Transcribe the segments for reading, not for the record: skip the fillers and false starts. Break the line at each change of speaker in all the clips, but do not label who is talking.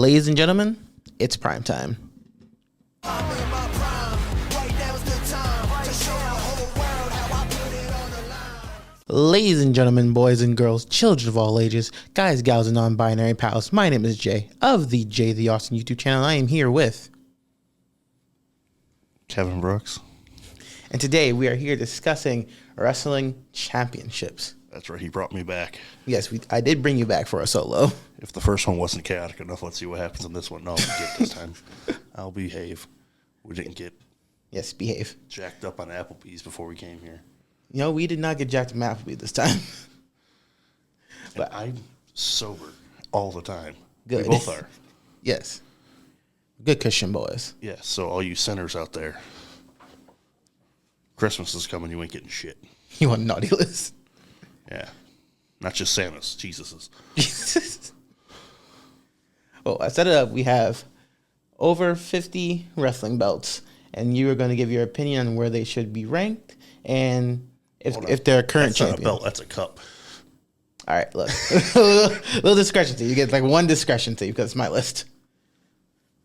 Ladies and gentlemen, it's prime time. Ladies and gentlemen, boys and girls, children of all ages, guys, gals, and non-binary pals, my name is Jay of the Jay the Austin YouTube channel. I am here with
Kevin Brooks.
And today we are here discussing wrestling championships.
That's right. He brought me back.
Yes, I did bring you back for a solo.
If the first one wasn't chaotic enough, let's see what happens in this one. No, I'll get this time. I'll behave. We didn't get
Yes, behave.
jacked up on Applebee's before we came here.
You know, we did not get jacked from Applebee this time.
But I'm sober all the time.
Good.
We both are.
Yes. Good Christian boys.
Yeah, so all you sinners out there, Christmas is coming, you ain't getting shit.
You want naughty list?
Yeah. Not just Santa's, Jesus's.
Well, I set it up. We have over 50 wrestling belts, and you are going to give your opinion on where they should be ranked and if they're a current
That's
champion.
not a belt, that's a cup.
All right, look. little discretion to you. You get like one discretion to you because it's my list.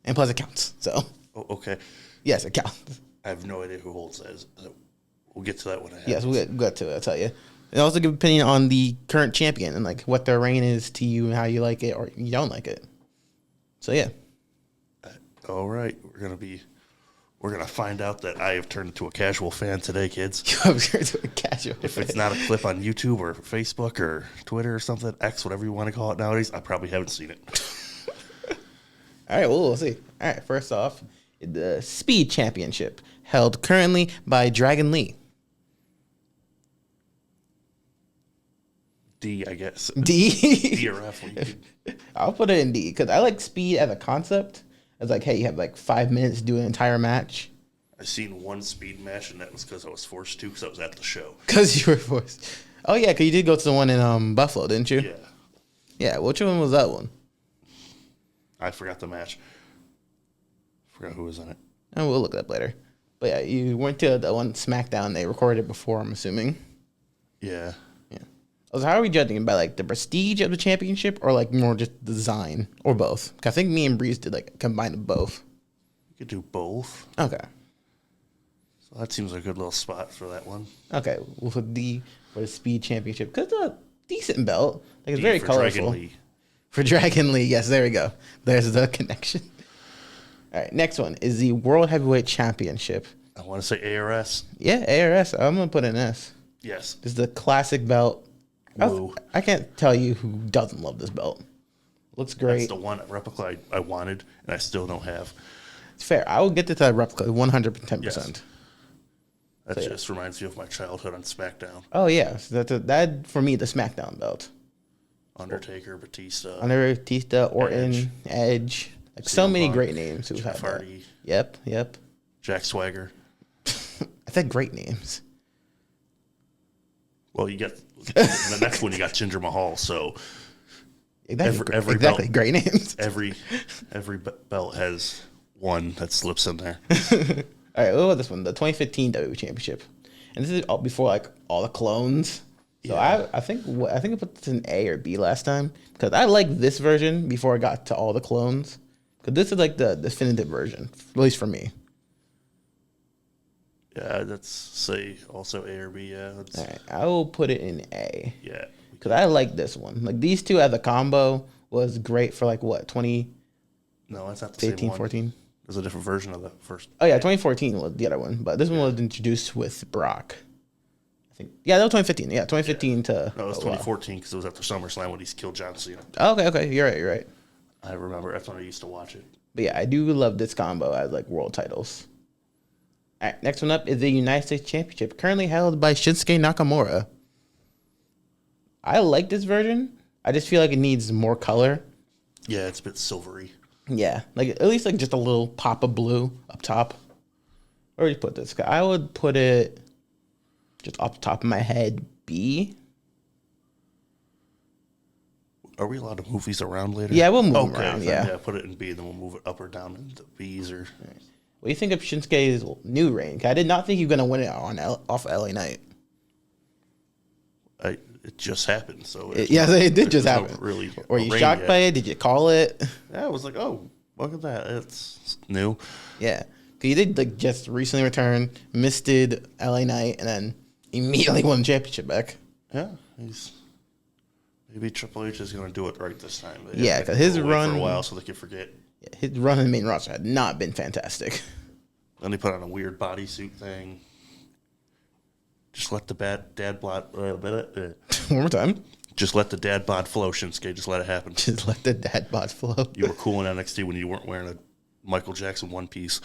And plus it counts. So,
Oh, okay.
yes, it counts.
I have no idea who holds that. We'll get to that when I have
Yes, we'll get to it, I'll tell you. And also give opinion on the current champion and like what their reign is to you and how you like it or you don't like it. So, yeah.
All right, we're gonna find out that I have turned into a casual fan today, kids.
Casual.
If it's not a clip on YouTube or Facebook or Twitter or something, X, whatever you want to call it nowadays, I probably haven't seen it.
All right, well, we'll see. All right, first off, the Speed Championship held currently by Dragon Lee.
D, I guess.
D.
D or F.
I'll put it in D because I like Speed as a concept. It's like, hey, you have like 5 minutes to do an entire match.
I seen one speed match, and that was because I was forced to, because I was at the show.
Because you were forced. Oh, yeah, because you did go to the one in Buffalo, didn't you?
Yeah.
Yeah, which one was that one?
I forgot the match. Forgot who was in it.
And we'll look it up later. But yeah, you went to the one SmackDown. They recorded it before, I'm assuming.
Yeah.
Yeah. So how are we judging it? By like the prestige of the championship or like more just design or both? 'Cause I think me and Breeze did like combine of both.
You could do both.
Okay.
So that seems like a good little spot for that one.
Okay. Well, for the Speed Championship. Because it's a decent belt. Like it's
D
very
for
colorful.
Dragon Lee.
For Dragon Lee. Yes, there we go. There's the connection. All right. Next one is the World Heavyweight Championship.
I want to say ARS.
Yeah, ARS. I'm going to put an S.
Yes.
This is the classic belt.
Woo.
I can't tell you who doesn't love this belt. Looks great.
That's the one replica I wanted, and I still don't have.
It's fair. I will get to that replica 110%.
Yes. That just reminds me of my childhood on SmackDown.
Oh, yeah. So that, for me, the SmackDown belt.
Undertaker, Batista,
Under Batista, Orton, Edge. Like so
CM
many
Punk,
great names who have
Jeff
that.
Hardy,
Yep.
Jack Swagger.
I said great names.
Well, you got the next one. You got Jinder Mahal. So
Exactly.
Every
exactly.
belt.
Great names.
every belt has one that slips in there.
All right. What about this one? The 2015 WWE Championship. And this is all before like all the clones. So
Yeah.
I think I put this in A or B last time because I like this version before I got to all the clones. Because this is like the definitive version, at least for me.
Yeah, that's say also A or B. Yeah, that's,
All right. I will put it in A.
yeah.
Because I like this one. Like these two as a combo was great for like what, 2018,
No, that's not the same one.
14?
There's a different version of the first.
Oh yeah, 2014 was the other one. But this one was introduced with Brock. I think. Yeah, that was 2015. Yeah, 2015 to.
No, it was
oh, wow.
2014 because it was after SummerSlam when he killed John Cena.
Oh, okay. You're right.
I remember that's when I used to watch it.
But yeah, I do love this combo as like world titles. All right, next one up is the United States Championship, currently held by Shinsuke Nakamura. I like this version. I just feel like it needs more color.
Yeah, it's a bit silvery.
Yeah, like at least like just a little pop of blue up top. Where would you put this? I would put it just off the top of my head, B.
Are we allowed to move these around later?
Yeah, we'll move them around,
then,
yeah.
put it in B, then we'll move it up or down into B's or.
What do you think of Shinsuke's new reign? I did not think you were going to win it off LA Knight.
it just happened. So
Yeah, it did just
there's
happen.
No really,
Were you shocked
yet.
by it? Did you call it?
Yeah, I was like, oh, look at that. It's new.
Yeah, because he did like just recently return, misted LA Knight, and then immediately won the championship back.
Yeah, maybe Triple H is going to do it right this time.
Yeah, because his run
for a while, so they could forget.
His run in the main roster had not been fantastic.
Then he put on a weird bodysuit thing. Just let the dad bod.
One more time.
Just let the dad bod flow, Shinsuke. Just let it happen.
Just let the dad bods flow.
You were cool in NXT when you weren't wearing a Michael Jackson one piece.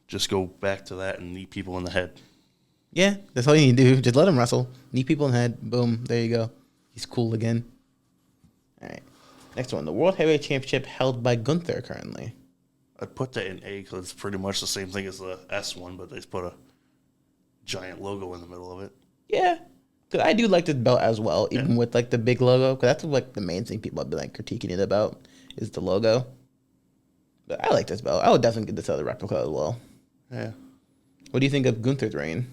Just go back to that and knee people in the head.
Yeah, that's all you need to do. Just let him wrestle. Knee people in the head. Boom. There you go. He's cool again. All right. Next one. The World Heavyweight Championship held by Gunther currently.
I'd put that in A because it's pretty much the same thing as the S one, but they just put a giant logo in the middle of it.
Yeah. Because I do like this belt as well, even with like the big logo. Because that's like the main thing people have been like critiquing it about is the logo. But I like this belt. I would definitely get this other replica as well.
Yeah.
What do you think of Gunther's reign?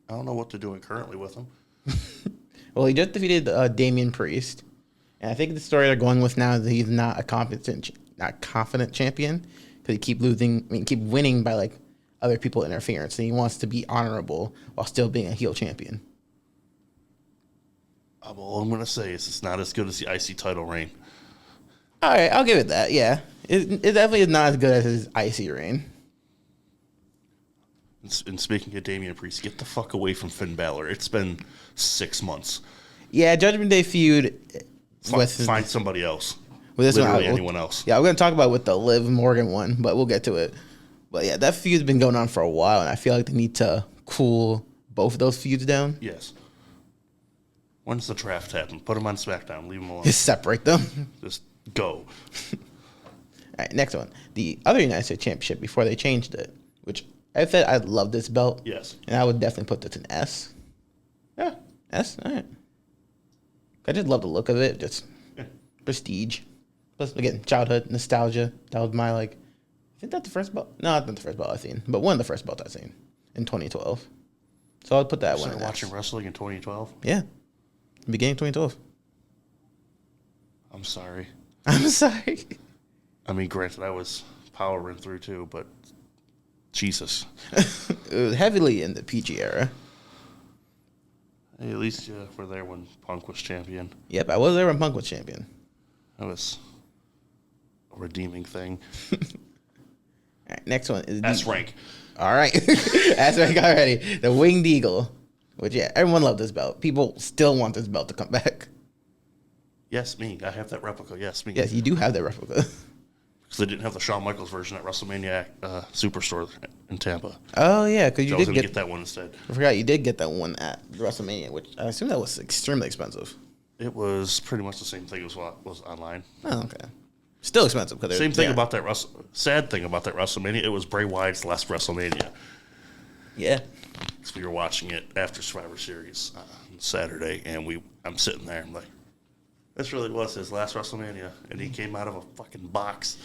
I don't know what they're doing currently with him.
Well, he just defeated Damian Priest, and I think the story they're going with now is that he's not a confident champion because he keep winning by like other people interference, and he wants to be honorable while still being a heel champion.
All I'm gonna say is it's not as good as the IC title reign.
All right, I'll give it that. Yeah, it definitely is not as good as his IC reign.
And speaking of Damian Priest, get the fuck away from Finn Balor. It's been 6 months.
Yeah, Judgment Day feud
Find somebody else.
with this
Literally
one.
anyone else.
Yeah, we're gonna talk about with the Liv Morgan one, but we'll get to it. But yeah, that feud's been going on for a while, and I feel like they need to cool both of those feuds down.
Yes. When's the draft happen? Put them on SmackDown. Leave them alone.
Just separate them.
Just go.
All right, next one. The other United States Championship before they changed it, which I said I love this belt.
Yes.
And I would definitely put this in S.
Yeah.
S? All right. I just love the look of it. Just prestige. Plus, again, childhood, nostalgia. That was my, like, I think that's the first belt. No, not the first belt I've seen, but one of the first belts I've seen in 2012. So I'll put that one in
Started watching
S.
wrestling in 2012.
Yeah. Beginning of 2012.
I'm sorry.
I'm sorry.
I mean, granted, I was powering through too, but Jesus.
It was heavily in the PG era.
Hey, at least you were there when Punk was champion.
Yep, I was there when Punk was champion.
That was a redeeming thing.
All right, next one is
S rank.
All right. That's what I got ready. The Winged Eagle. Which, yeah, everyone loved this belt. People still want this belt to come back.
Yes, me. I have that replica. Yes, me.
Yes, you do have that replica.
Because they didn't have the Shawn Michaels version at WrestleMania Superstore in Tampa.
Oh, yeah, because
So
you
I was
did
going to
get
get that one instead.
I forgot you did get that one at WrestleMania, which I assume that was extremely expensive.
It was pretty much the same thing as what was online.
Oh, okay. Still expensive. Cause
Same thing about that sad thing about that WrestleMania. It was Bray Wyatt's last WrestleMania.
Yeah.
So we were watching it after Survivor Series on Saturday, and I'm sitting there. I'm like, this really was his last WrestleMania, and he came out of a fucking box.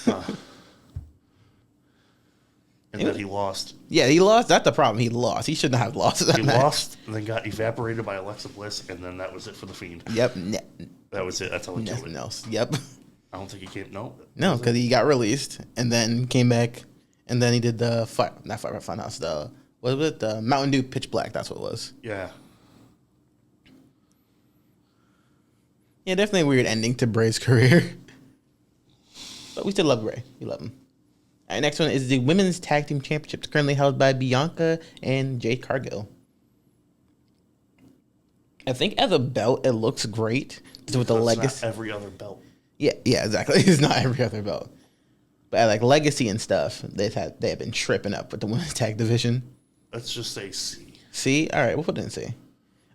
And then he lost.
Yeah, he lost. That's the problem. He lost. He shouldn't have lost that
He
match.
lost, and then got evaporated by Alexa Bliss, and then that was it for the Fiend.
Yep.
That was it. That's how he killed
Nothing
it.
else. Yep.
I don't think he came. No.
No, because he got released and then came back, and then he did the not Fire Funhouse. The what was it? The Mountain Dew Pitch Black. That's what it was.
Yeah.
Yeah, definitely a weird ending to Bray's career. But we still love Bray. We love him. All right, next one is the Women's Tag Team Championships, currently held by Bianca and Jade Cargill. I think as a belt, it looks great. With the legacy.
Not every other belt.
Yeah, exactly. It's not every other belt. But at like legacy and stuff, they have been tripping up with the women's tag division.
Let's just say C.
C? All right, we'll put it in C. I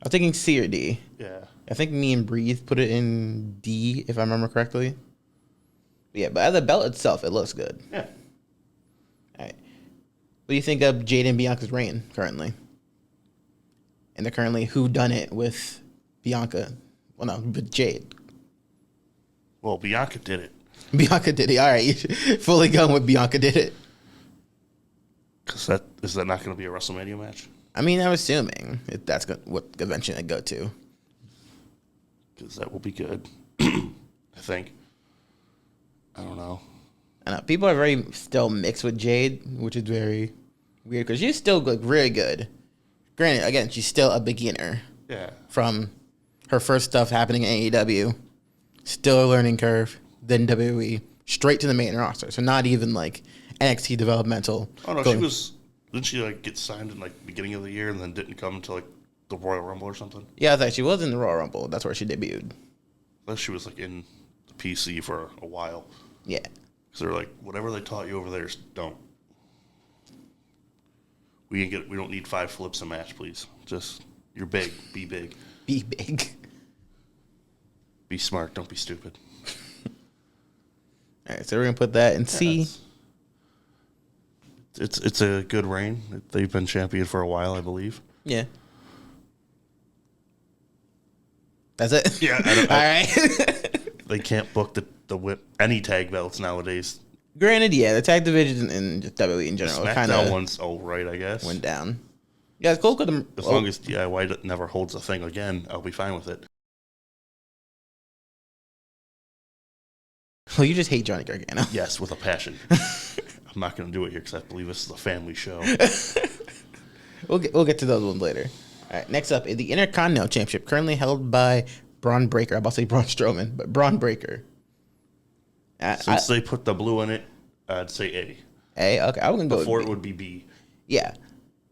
was thinking C or D.
Yeah.
I think me and Breathe put it in D, if I remember correctly. Yeah, but as a belt itself, it looks good.
Yeah.
All right. What do you think of Jade and Bianca's reign currently? And they're currently whodunit with Bianca. Well, no, with Jade.
Well, Bianca did it.
Bianca did it. All right, fully going with Bianca did it.
Because is that not going to be a WrestleMania match?
I mean, I'm assuming that's what eventually I go to.
Because that will be good. I think. I don't know.
I know people are very still mixed with Jade, which is very weird because she's still really good. Granted, again, she's still a beginner.
Yeah.
From her first stuff happening in AEW, still a learning curve. Then WWE, straight to the main roster. So not even like NXT developmental.
Oh no, didn't she like get signed in like beginning of the year and then didn't come until like the Royal Rumble or something?
Yeah, I thought she was in the Royal Rumble. That's where she debuted.
I thought she was like in the PC for a while.
Yeah.
Because they're like, whatever they taught you over there, don't. We don't need 5 flips a match, please. Just you're big, be big.
Be big.
Be smart, don't be stupid.
All right, so we're gonna put that in C.
It's a good reign. They've been champion for a while, I believe.
Yeah. That's it.
Yeah.
All right.
They can't book the whip any tag belts nowadays.
Granted, yeah, the tag division and just WWE in general kind
SmackDown
of
one's all right, I guess.
went down. Yeah, it's cool because
As long as DIY never holds a thing again, I'll be fine with it.
Well, you just hate Johnny Gargano.
Yes, with a passion. I'm not going to do it here because I believe this is a family show.
We'll get to those ones later. All right, next up is the Intercontinental Championship, currently held by Braun Breaker. I'm about to say Braun Strowman, but Braun Breaker.
Since they put the blue in it, I'd say A.
A, okay. I was going to go
Before
with
it
B.
would be B.
Yeah.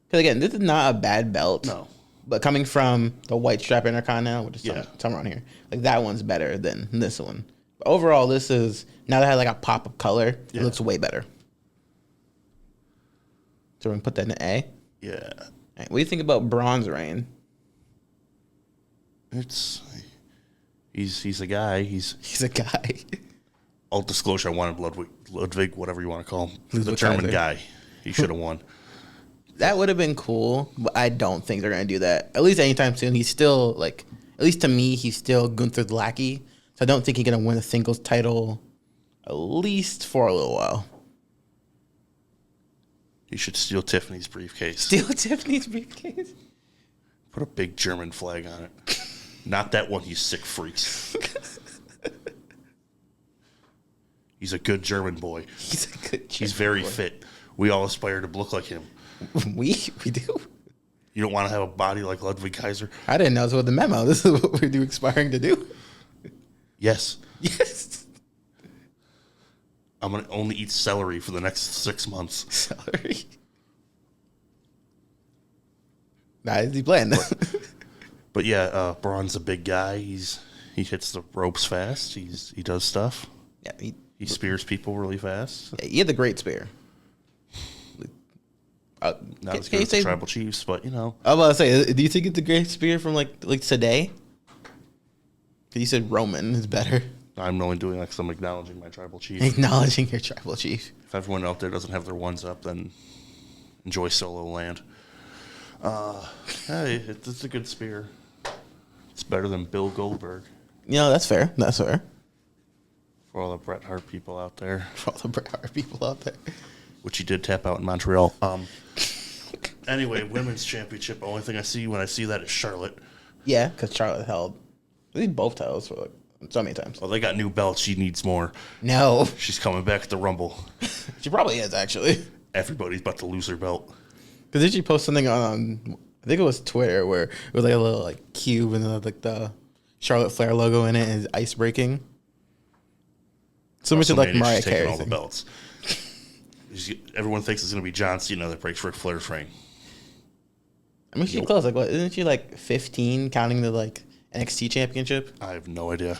Because, again, this is not a bad belt.
No.
But coming from the white strap Intercontinental, which is
Yeah.
somewhere on here, like that one's better than this one. But overall, this is, now that I had like a pop of color,
Yeah.
it looks way better. So we're going to put that in A.
Yeah.
All right, what do you think about Braun's reign?
He's a guy.
He's a guy.
All disclosure, I wanted Ludwig, whatever you want to call him.
Ludwig
The German
Kaiser.
guy. He should have won.
That would have been cool, but I don't think they're going to do that. At least anytime soon. He's still, like, at least to me, he's still Gunther's lackey. So I don't think he's going to win a singles title at least for a little while.
He should steal Tiffany's briefcase.
Steal Tiffany's briefcase?
Put a big German flag on it. Not that one, you sick freaks. He's a good German boy.
He's a good
He's very fit. We all aspire to look like him.
We do?
You don't want to have a body like Ludwig Kaiser?
I didn't know this was the memo. This is what we're aspiring to do.
Yes.
Yes.
I'm going to only eat celery for the next 6 months.
Celery. Nah, is he playing?
But yeah, Braun's a big guy. He hits the ropes fast. He does stuff.
Yeah,
He spears people really fast.
he had the great spear.
Not as good as the Tribal Chiefs, but you know.
I was about to say, do you think it's a great spear from like today? Because you said Roman is better.
I'm only doing that because I'm acknowledging my Tribal Chief.
Acknowledging your Tribal Chief.
If everyone out there doesn't have their ones up, then enjoy Solo Land. Hey, it's a good spear. It's better than Bill Goldberg.
You know, that's fair. That's fair.
For all the Bret Hart people out there.
For all the Bret Hart people out there.
Which he did tap out in Montreal. Anyway, women's championship. Only thing I see when I see that is Charlotte.
Yeah, because Charlotte held both titles for like so many times.
Well, they got new belts. She needs more.
No.
She's coming back at the Rumble.
She probably is, actually.
Everybody's about to lose their belt.
Because did she post something on, I think it was Twitter, where it was like a little like cube and then like the Charlotte Flair logo in it and it's ice breaking. So much like
WrestleMania,
Mariah
she's taking
Carey.
all the belts. Everyone thinks it's going to be John Cena that breaks Ric Flair's reign.
I mean, she's close. Like, what? Isn't she like 15 counting the like NXT championship?
I have no idea.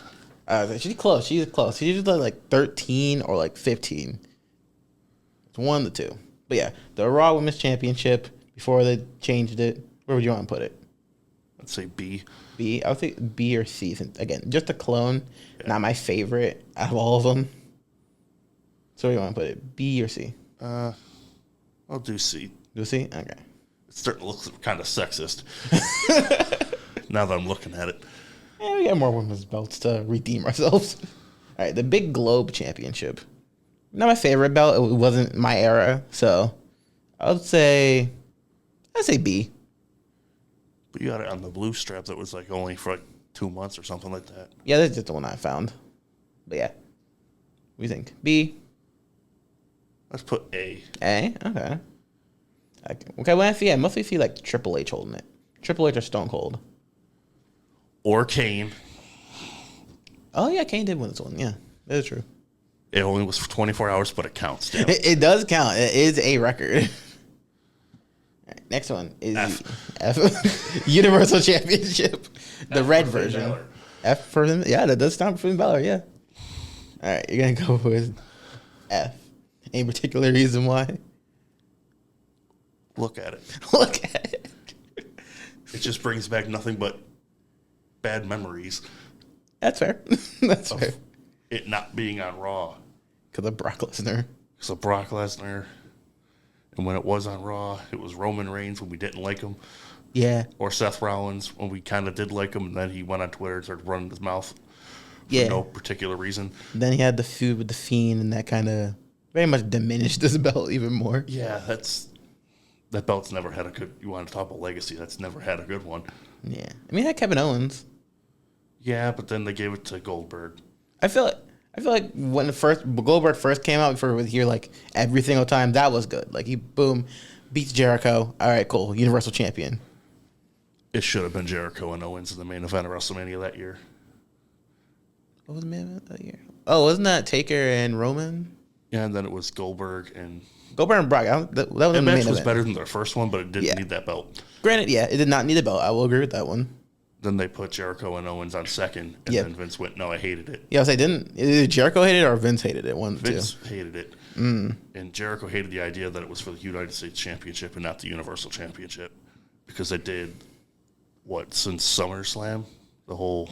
She's close. She's close. She's just like 13 or like 15. It's one of the two. But yeah, the Raw Women's Championship, before they changed it, where would you want to put it?
I'd say B.
B? I would think B or C. Again, just a clone. Yeah. Not my favorite out of all of them. So where do you want to put it? B or C?
I'll do C.
Do C? Okay.
It's starting to look kind of sexist. Now that I'm looking at it.
Yeah, we got more women's belts to redeem ourselves. All right, the Big Globe Championship. Not my favorite belt. It wasn't my era, so I'd say B.
But you got it on the blue strap that was like only for like 2 months or something like that.
Yeah, that's just the one I found. But yeah. What do you think? B?
Let's put A.
A? Okay. Okay, well, I mostly see like Triple H holding it. Triple H or Stone Cold.
Or Kane.
Oh, yeah, Kane did win this one. Yeah, that is true.
It only was for 24 hours, but it counts. Damn.
It does count. It is a record. All right, next one is F. Universal Championship. The red version.
Balor.
F for him. Yeah, that does stand for Finn Balor, yeah. All right, you're going to go with F. Any particular reason why?
Look at it.
Look at it.
It just brings back nothing but bad memories
That's fair. That's fair.
of it not being on Raw.
Because of Brock Lesnar.
So Brock Lesnar, and when it was on Raw, it was Roman Reigns when we didn't like him,
Yeah.
or Seth Rollins when we kind of did like him, and then he went on Twitter and started running his mouth for
Yeah.
no particular reason.
Then he had the feud with the Fiend, and that kind of very much diminished this belt even more.
Yeah, that belt's never had a good. You want to talk about legacy? That's never had a good one.
Yeah. I mean, it had Kevin Owens.
Yeah, but then they gave it to Goldberg.
I feel like when Goldberg first came out, before we would hear like every single time, that was good. Like he beats Jericho. All right, cool. Universal Champion.
It should have been Jericho and Owens in the main event of WrestleMania that year.
What was the main event that year? Oh, wasn't that Taker and Roman?
Yeah, and then it was Goldberg and.
Goldberg and Brock. That was
That
the main
match was
event.
better than their first one, but it didn't
Yeah.
need that belt.
Granted, yeah, it did not need a belt. I will agree with that one.
Then they put Jericho and Owens on second, and
Yep.
then Vince went, "No, I hated it."
Yeah, I was like, didn't either Jericho hated it or Vince hated it? One,
Vince
two.
hated it, and Jericho hated the idea that it was for the United States Championship and not the Universal Championship, because they did since SummerSlam, the whole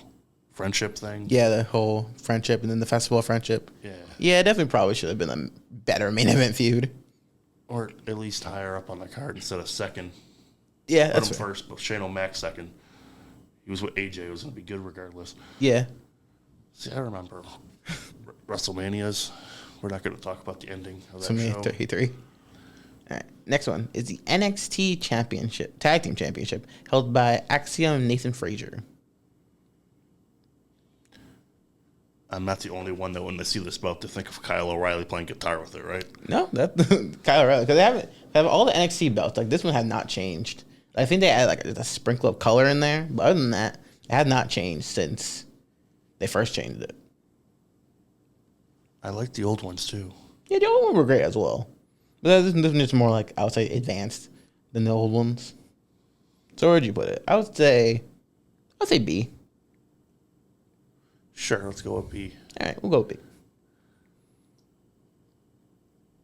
friendship thing.
Yeah, the whole friendship and then the Festival of Friendship.
Yeah.
Yeah, it definitely probably should have been a better main event feud.
Or at least higher up on the card instead of second.
Yeah,
Put
that's
him
fair.
first, but Shane O'Mac second. He was with AJ. It was going to be good regardless.
Yeah.
See, I remember WrestleManias. We're not going to talk about the ending of that
So
show.
33. All right. Next one is the NXT Championship, Tag Team Championship, held by Axiom and Nathan Frazier.
I'm not the only one that when they see this belt to think of Kyle O'Reilly playing guitar with it, right?
No, that Kyle O'Reilly, because they have all the NXT belts. Like this one had not changed. I think they added like a sprinkle of color in there, but other than that, it had not changed since they first changed it.
I like the old ones too.
Yeah, the old ones were great as well, but this one is more like I would say advanced than the old ones. So where'd you put it? I'd say B.
Sure, let's go with B.
All right, we'll go with B.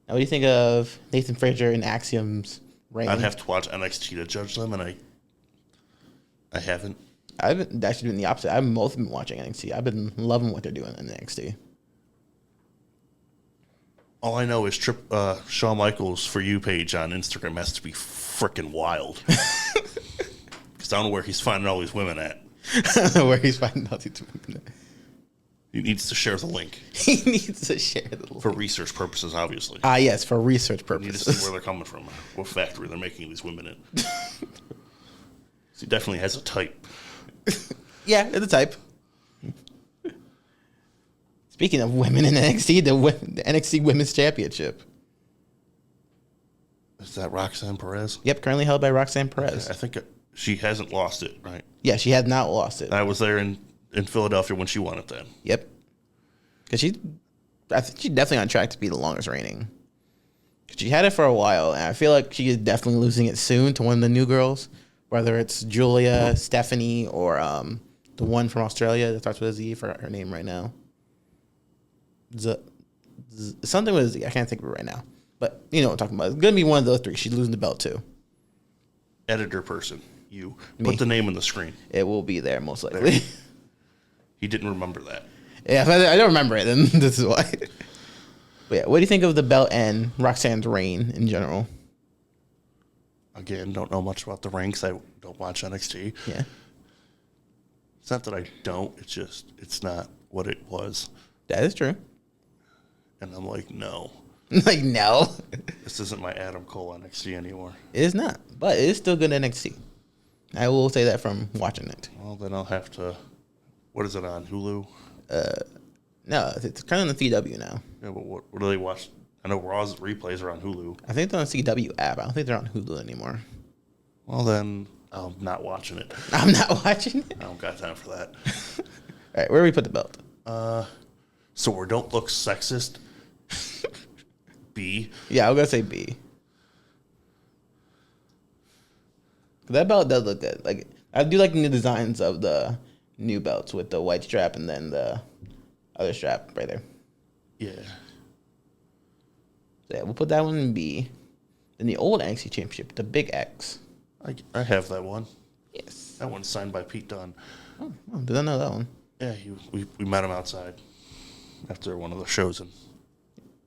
Now, what do you think of Nathan Frazier and Axiom's reign?
I'd have to watch NXT to judge them, and I haven't.
I've actually been the opposite. I've mostly been watching NXT. I've been loving what they're doing in NXT.
All I know is Shawn Michaels' For You page on Instagram has to be freaking wild. Because I don't know where he's finding all these women at.
Where he's finding out these women.
He needs to share the link
He needs to share the link.
for research purposes, obviously.
Yes, for research
You need to see
purposes.
where they're coming from, what factory they're making these women in. So he definitely has a type.
Yeah, they're the type. Speaking of women in NXT, the NXT Women's Championship.
Is that Roxanne Perez?
Yep, currently held by Roxanne Perez.
I think she hasn't lost it, right?
Yeah, she had not lost it.
I was there in Philadelphia when she won it then.
Yep. Because I think she's definitely on track to be the longest reigning. She had it for a while, and I feel like she is definitely losing it soon to one of the new girls, whether it's Julia, Stephanie, or the one from Australia that starts with a Z. For her name right now. Something with a Z. I can't think of it right now. But you know what I'm talking about. It's going to be one of those three. She's losing the belt too.
Editor person, you.
Me.
Put the name on the screen.
It will be there most likely.
He didn't remember that.
Yeah, if I don't remember it, then this is why. But yeah, what do you think of the belt and Roxanne's reign in general?
Again, don't know much about the ranks. I don't watch NXT.
Yeah.
It's not that I don't. It's just, it's not what it was.
That is true.
And I'm like, no.
Like, no.
This isn't my Adam Cole NXT anymore.
It is not, but it is still good NXT. I will say that from watching it.
Well, then I'll have to. What is it on Hulu?
No, it's kind of on the CW now.
Yeah, but what do they watch? I know Raw's replays are on Hulu.
I think they're on the CW app. I don't think they're on Hulu anymore.
Well, then I'm not watching it.
I'm not watching it.
I don't got time for that.
All right, where do we put the belt?
So we don't look sexist. B.
Yeah, I was gonna say B. That belt does look good. Like, I do like the new designs of the new belts with the white strap and then the other strap right there.
Yeah.
So yeah, we'll put that one in B. Then the old NXT Championship, the Big X.
I have that one.
Yes.
That one's signed by Pete Dunne.
Oh, did I know that one?
Yeah, we met him outside after one of the shows. And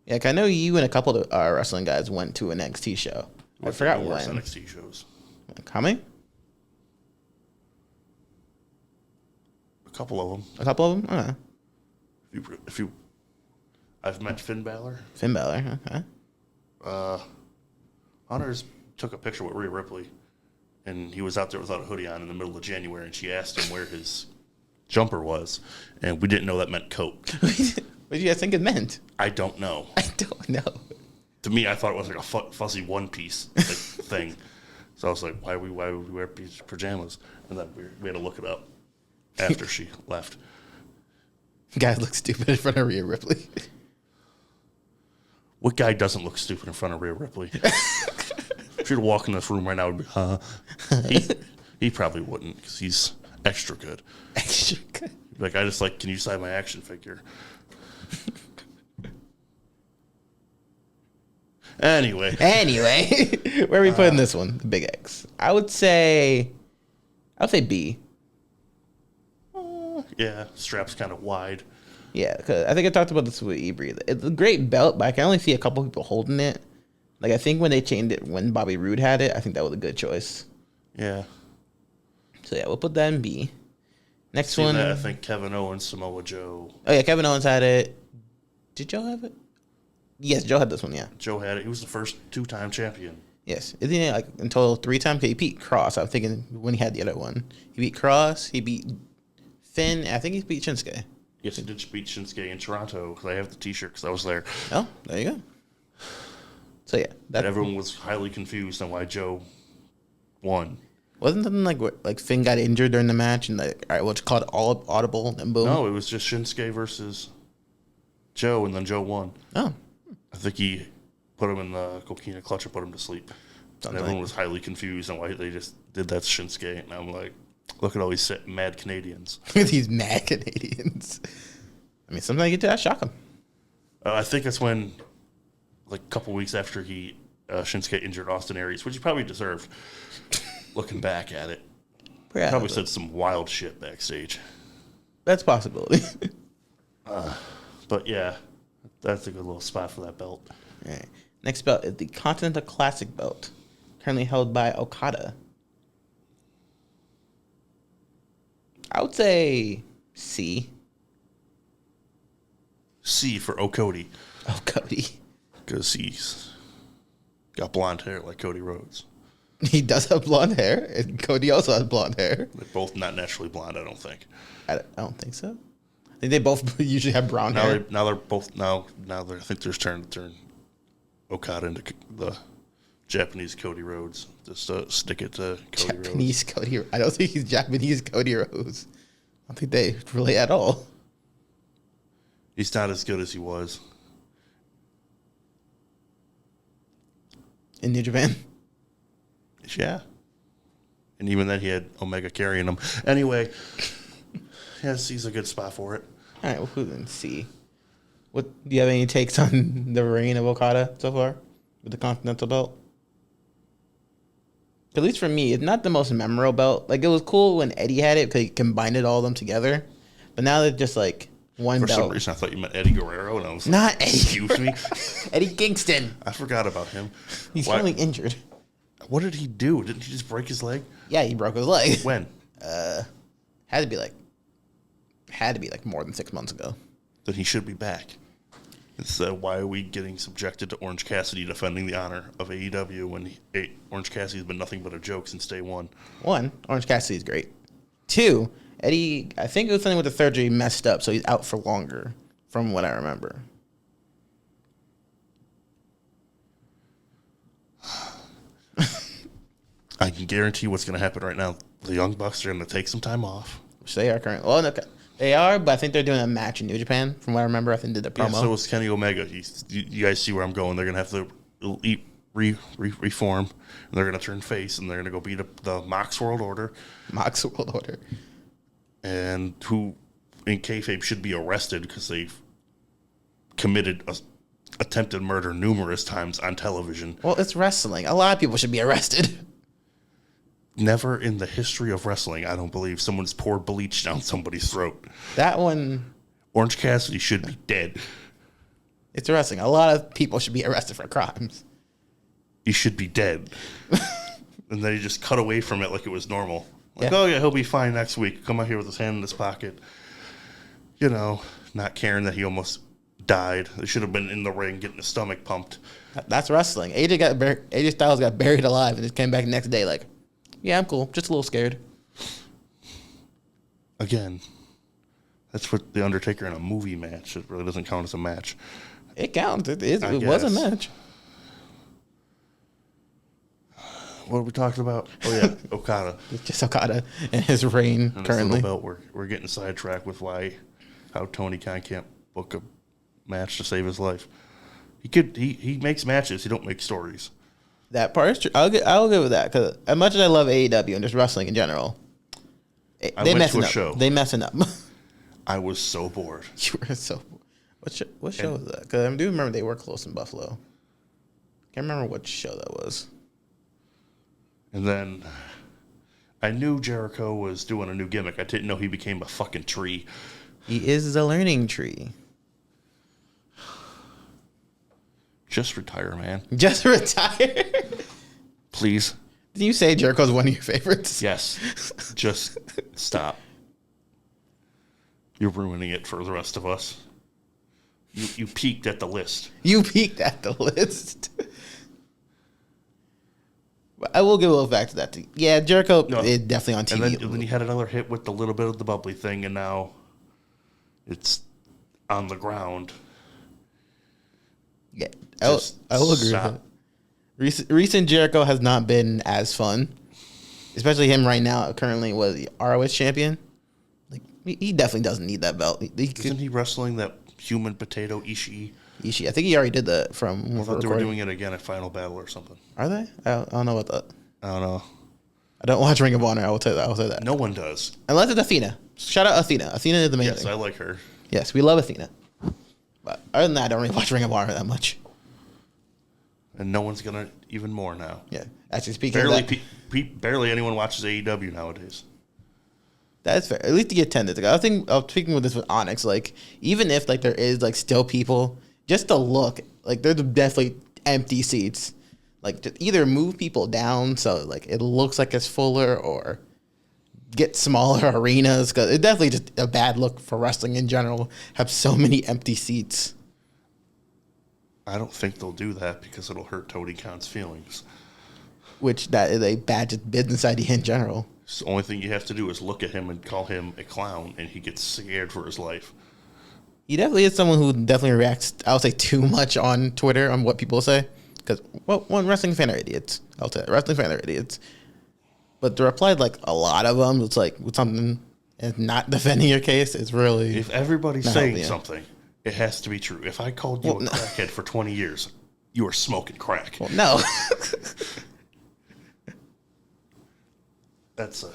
Yeah, 'cause I know you and a couple of wrestling guys went to an NXT show. I forgot
numerous
when.
NXT shows.
Like, how many?
A couple of them.
A couple of them?
If you, I've met Finn Balor.
Finn Balor, okay.
Hunters took a picture with Rhea Ripley, and he was out there without a hoodie on in the middle of January, and she asked him where his jumper was, and we didn't know that meant coat.
What do you guys think it meant?
I don't know.
I don't know.
To me, I thought it was like a fuzzy one piece like, thing. So I was like, why would we wear pajamas? And then we had to look it up after she left.
Guys look stupid in front of Rhea Ripley.
What guy doesn't look stupid in front of Rhea Ripley? If you were to walk in this room right now, would be, huh? He probably wouldn't because he's extra good.
Extra good.
Like, I just like, can you sign my action figure? Anyway,
where are we putting this one? The Big X. I would say B.
yeah, strap's kind of wide.
Yeah, because I think I talked about this with Ebri. It's a great belt, but I can only see a couple people holding it. Like, I think when they changed it, when Bobby Roode had it, I think that was a good choice.
Yeah.
So yeah, we'll put that in B. Next
Seen
one.
that, I think Kevin Owens, Samoa Joe.
Oh yeah, Kevin Owens had it. Did Joe have it? Yes, Joe had this one. Yeah.
Joe had it. He was the first 2-time champion.
Yes, isn't it like in total 3 times? He beat Cross. I'm thinking when he had the other one, he beat Cross. He beat Finn. And I think he beat Shinsuke.
Yes, he did beat Shinsuke in Toronto because I have the T-shirt because I was there.
Oh, there you go. So yeah,
But everyone was highly confused on why Joe won.
Wasn't something like Finn got injured during the match and like, all right, what's called all audible and boom.
No, it was just Shinsuke versus Joe, and then Joe won.
Oh,
I think he put him in the coquina clutch and put him to sleep. And everyone was highly confused on why they just did that to Shinsuke. And I'm like, look at all these mad Canadians.
these mad Canadians. I mean, sometimes you get to that shock them.
I think that's when, like a couple weeks after Shinsuke injured Austin Aries, which he probably deserved. Looking back at it, probably said some wild shit backstage.
That's a possibility.
But yeah, that's a good little spot for that belt.
All right. Next belt is the Continental Classic belt, currently held by Okada. I would say C.
C for O'Cody.
Oh, Cody.
Because he's got blonde hair like Cody Rhodes.
He does have blonde hair, and Cody also has blonde hair.
They're both not naturally blonde, I don't think.
I don't think so. I think they both usually have brown hair.
They're both I think they're trying to turn Okada into the Japanese Cody Rhodes. Just stick it to Cody Rhodes.
Japanese Cody. I don't think he's Japanese Cody Rhodes. I don't think they relate at all.
He's not as good as he was.
In New Japan?
Yeah. And even then, he had Omega carrying him. Anyway, yes, he's a good spot for it.
All right, well, who's in C? What do you have any takes on the reign of Okada so far with the Continental belt? At least for me, it's not the most memorable belt. Like, it was cool when Eddie had it because he combined all of them together. But now they're just like one
For
belt.
some reason, I thought you meant Eddie Guerrero, and I was
Not
like,
Eddie.
excuse me?
Eddie Kingston.
I forgot about him.
He's
Why-
only injured.
What did he do? Didn't he just break his leg?
Yeah, he broke his leg.
When?
Had to be like more than 6 months ago.
Then he should be back. It's why are we getting subjected to Orange Cassidy defending the honor of AEW when Orange Cassidy's been nothing but a joke since day one?
One, Orange Cassidy's great. Two, Eddie, I think it was something with the surgery messed up, so he's out for longer, from what I remember.
I can guarantee what's going to happen right now. The Young Bucks are going to take some time off.
Which they are currently. Well, no, they are, but I think they're doing a match in New Japan, from what I remember. I think they did the promo.
Yeah, so is Kenny Omega. You guys see where I'm going. They're going to have to reform, and they're going to turn face, and they're going to go beat up the Mox World Order.
Mox World Order.
And who, in kayfabe, should be arrested because they've committed attempted murder numerous times on television.
Well, it's wrestling. A lot of people should be arrested.
Never in the history of wrestling, I don't believe, someone's poured bleach down somebody's throat.
That one...
Orange Cassidy should be dead.
It's wrestling. A lot of people should be arrested for crimes.
He should be dead. And then he just cut away from it like it was normal. Like,
Yeah.
oh, yeah, he'll be fine next week. Come out here with his hand in his pocket. You know, not caring that he almost died. They should have been in the ring getting his stomach pumped.
That's wrestling. AJ Styles got buried alive and just came back the next day like, yeah, I'm cool. Just a little scared.
Again, that's what The Undertaker in a movie match. It really doesn't count as a match.
It counts. It was a
guess.
match.
What are we talking about? Oh, yeah, Okada.
It's just Okada and his reign
And
currently.
This little belt, we're getting sidetracked with how Tony Khan can't book a match to save his life. He makes matches. He don't make stories.
That part is true. I'll go with that because as much as I love AEW and just wrestling in general,
I
they
went
messing
to a
up.
show.
They messing up.
I was so bored.
You were so. What show was that? Because I do remember they were close in Buffalo. Can't remember what show that was.
And then I knew Jericho was doing a new gimmick. I didn't know he became a fucking tree.
He is the learning tree.
Just retire, man.
Just retire.
Please.
Did you say Jericho's one of your favorites?
Yes. Just stop. You're ruining it for the rest of us. You peaked at the list.
You peaked at the list. But I will give a little back to that. Yeah, Jericho is definitely on TV.
And then he had another hit with the little bit of the bubbly thing, and now it's on the ground.
Yeah, I will agree
stop.
with that. Recent Jericho has not been as fun, especially him right now. Currently, was the ROH champion. Like he definitely doesn't need that belt.
Isn't he wrestling that human potato Ishii?
Ishii. I think he already did that from.
I thought they were doing it again at Final Battle or something.
Are they? I don't know about that.
I don't know.
I don't watch Ring of Honor. I will tell you that. I will say that.
No one does.
Unless it's Athena. Shout out Athena. Athena is amazing.
Yes, I like her.
Yes, we love Athena. But other than that, I don't really watch Ring of Honor that much.
And no one's gonna even more now.
Yeah, actually speaking of that,
Barely anyone watches AEW nowadays.
that's fair. At least to get attendance. Like, I was speaking with this with Onyx. Like, even if like there is like still people, just to look, like there's definitely empty seats. Like, just either move people down so like it looks like it's fuller, or get smaller arenas, because it's definitely just a bad look for wrestling in general. Have so many empty seats.
I don't think they'll do that because it'll hurt Tony Khan's feelings.
Which that is a bad just business idea in general.
So the only thing you have to do is look at him and call him a clown, and he gets scared for his life.
He definitely is someone who definitely reacts, I would say, too much on Twitter on what people say. Because, well, one, wrestling fan are idiots. I'll tell you, wrestling fan are idiots. But to reply, like, a lot of them, it's like, with something and not defending your case, it's really...
If everybody's
not
saying
helping you.
something, it has to be true. If I called you a crackhead for 20 years, you were smoking crack.
Well, no.
That's a...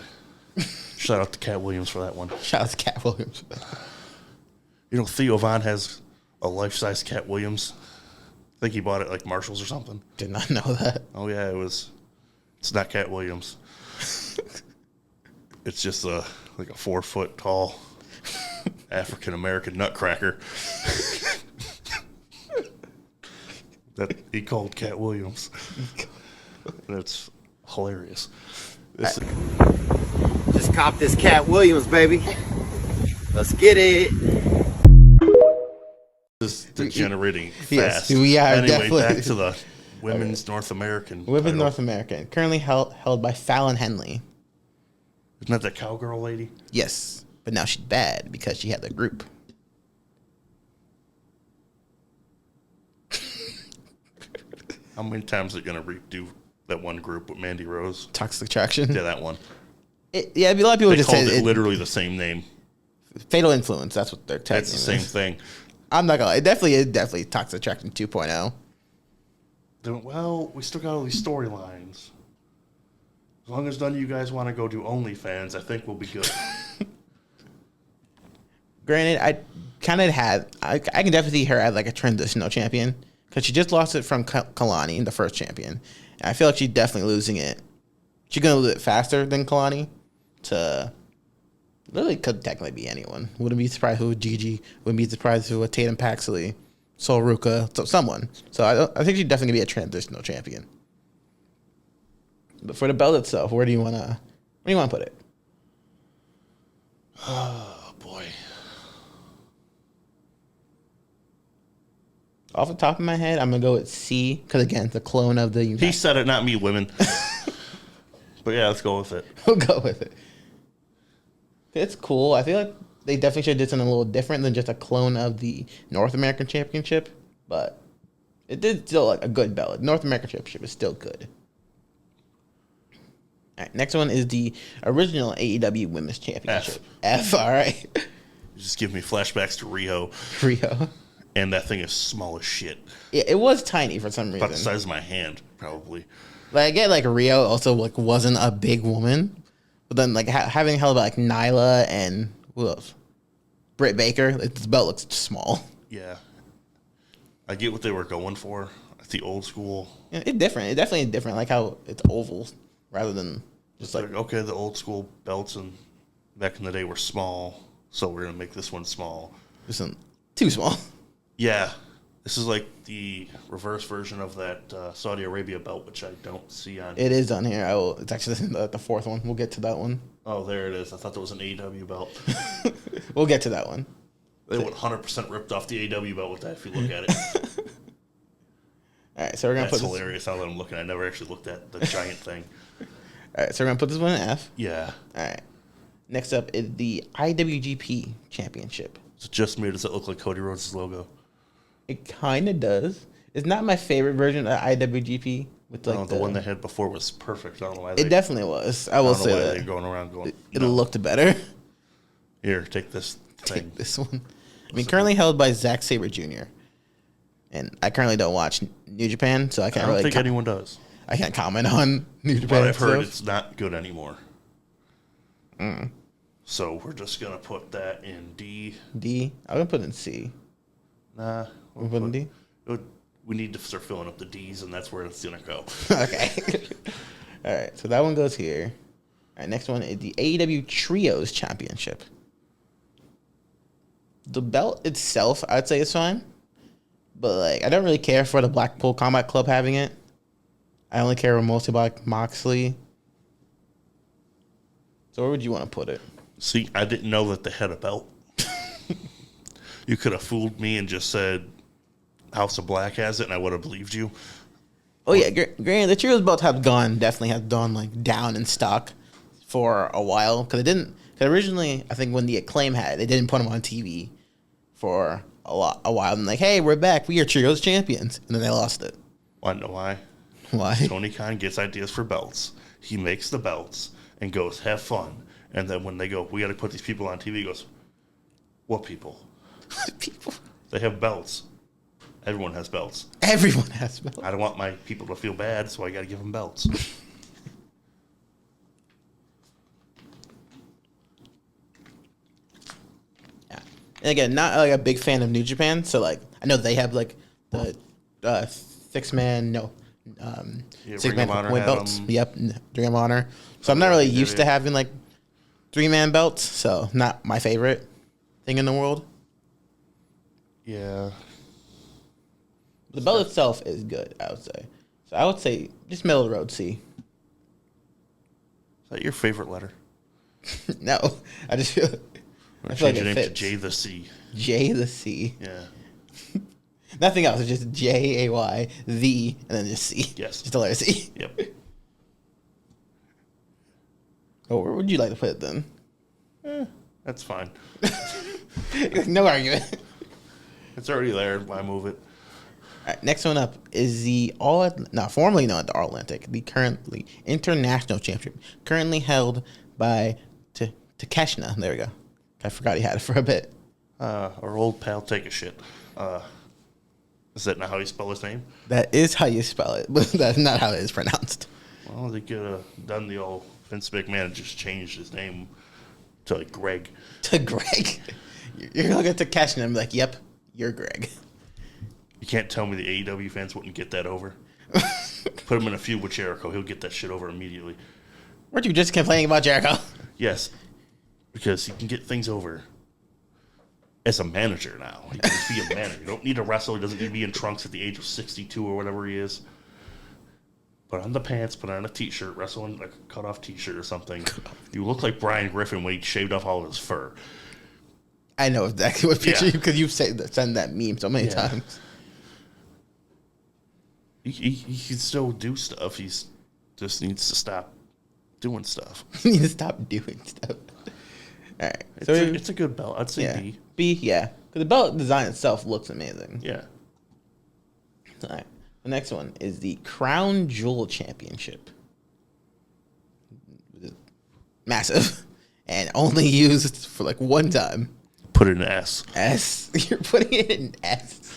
Shout out to Cat Williams for that one.
Shout out to Cat Williams.
You know, Theo Von has a life-size Cat Williams. I think he bought it like Marshalls or something.
Did not know that.
Oh, yeah, it's not Cat Williams. It's just like a 4-foot tall African-American nutcracker that he called Cat Williams. That's hilarious.
Just cop this Cat Williams, baby. Let's get it.
This This is degenerating
Yes,
fast.
we are
Anyway,
definitely.
back to the women's North American.
Women's
title.
North American, currently held by Fallon Henley.
Isn't that cowgirl lady?
Yes, but now she's bad because she had the group.
How many times are they going to redo that one group with Mandy Rose?
Toxic Attraction.
Yeah, that one.
Yeah, a lot of people
They
just
called
say
it literally the same name.
Fatal Influence. That's what their tag
That's the
name
same
is.
thing.
I'm not gonna lie. It definitely Toxic Attraction 2.0.
Well, we still got all these storylines. As long as none of you guys want to go do OnlyFans, I think we'll be good.
Granted, I can definitely see her as like a transitional champion because she just lost it from Kalani, the first champion. And I feel like she's definitely losing it. She's gonna lose it faster than Kalani. To literally could technically be anyone. Wouldn't be surprised who Gigi. Wouldn't be surprised who Tatum Paxley, Sol Ruka, so someone. So I think she's definitely gonna be a transitional champion. But for the belt itself, where do you wanna put it?
Oh, boy.
Off the top of my head, I'm gonna go with C because again, it's a clone of the.
He said it, not me, women. But yeah, let's go with it.
We'll go with it. It's cool. I feel like they definitely should have did something a little different than just a clone of the North American Championship, but it did still like a good belt. North American Championship is still good. All right, next one is the original AEW Women's Championship. F. All right.
You just give me flashbacks to Rio,
Rio.
and that thing is small as shit.
Yeah, it was tiny for some
About the
reason.
size of my hand, probably.
Like I get like Rio also like wasn't a big woman, but then like having held like Nyla and who else? Britt Baker, like, this belt looks small.
Yeah. I get what they were going for. It's the old school.
Yeah, it's different. It definitely is different. Like how it's oval rather than just like
Okay, the old school belts and back in the day were small, so we're gonna make this one small.
just too small.
Yeah, this is like the reverse version of that Saudi Arabia belt, which I don't see on.
It is on here. It's actually the fourth one. We'll get to that one.
Oh, there it is. I thought that was an AEW belt.
We'll get to that one.
They would 100% ripped off the AEW belt with that if you look at it.
All right, so we're gonna
That's
put
hilarious. Now that I'm looking, I never actually looked at the giant thing.
All right, so we're gonna put this one in F.
Yeah.
All right. Next up is the IWGP Championship.
Is it just me or does it look like Cody Rhodes' logo?
It kind of does. It's not my favorite version of IWGP. With like
The one they had before was perfect. I don't know why
it definitely was. I will say
they're
that
going around going.
it
no.
looked better.
Here, take this thing.
Take this one. I mean, currently held by Zack Sabre Jr. And I currently don't watch New Japan, so I
I
can't
don't
really.
think anyone does.
I can't comment on New Japan.
But I've heard
stuff.
it's not good anymore. So we're just gonna put that in D.
D. I'm gonna put it in C.
Nah,
We'll put it in D.
We need to start filling up the D's, and that's where it's gonna go.
Okay. All right. So that one goes here. All right. Next one is the AEW Trios Championship. The belt itself, I'd say, is fine, but like I don't really care for the Blackpool Combat Club having it. I only care mostly about Moxley. So where would you want to put it?
See, I didn't know that they had a belt. You could have fooled me and just said House of Black has it, and I would have believed you.
Oh yeah, granted, the Trios belt definitely has gone like down in stock for a while because it didn't. Cause originally, I think when the Acclaim had it, they didn't put them on TV for a while. And like, hey, we're back. We are Trios champions, and then they lost it.
Want to know why?
Why?
Tony Khan gets ideas for belts. He makes the belts and goes, have fun. And then when they go, we got to put these people on TV, he goes, what people?
People.
They have belts. Everyone has belts.
Everyone has belts.
I don't want my people to feel bad, so I got to give them belts.
Yeah. And again, not like a big fan of New Japan, so like I know they have like the six man
Ring of Honor
point
had
belts.
'em.
Yep, Ring of Honor. So I'm not really used to having like 3-man belts, so not my favorite thing in the world.
Yeah.
The belt itself is good, I would say. So I would say just middle of the road C.
Is that your favorite letter?
No, I just feel. I feel like
Change your
it
name to
fits.
J the C.
J the C.
Yeah.
Nothing else. It's just JAY, the, and then just C.
Yes.
Just the letter C.
Yep.
Oh, where would you like to put it then?
That's fine.
No argument.
It's already there. Why move it?
All right, next one up is formerly known as the All Atlantic, the currently international championship, currently held by Takeshita. There we go. I forgot he had it for a bit.
Our old pal, take a shit. Is that not how you spell his name?
That is how you spell it, but that's not how it is pronounced.
Well, they could have done the old Vince McMahon and just changed his name to like Greg.
To Greg. You're looking at Takeshita and be like, yep, you're Greg.
You can't tell me the AEW fans wouldn't get that over. Put him in a feud with Jericho. He'll get that shit over immediately.
Weren't you just complaining about Jericho?
Yes, because he can get things over as a manager now. He can just be a manager. You don't need to wrestle. He doesn't need to be in trunks at the age of 62 or whatever he is. Put on the pants, put on a t-shirt, wrestle in like a cut-off t-shirt or something. You look like Brian Griffin when he shaved off all of his fur.
I know exactly what picture because you've sent that meme so many times.
He can still do stuff. He's just needs to stop doing stuff.
You need to stop doing stuff. All right.
It's a good belt. I'd say B.
B, yeah. Because the belt design itself looks amazing.
Yeah.
All right. The next one is the Crown Jewel Championship. Massive. And only used for like one time.
Put it in S.
S. You're putting it in S.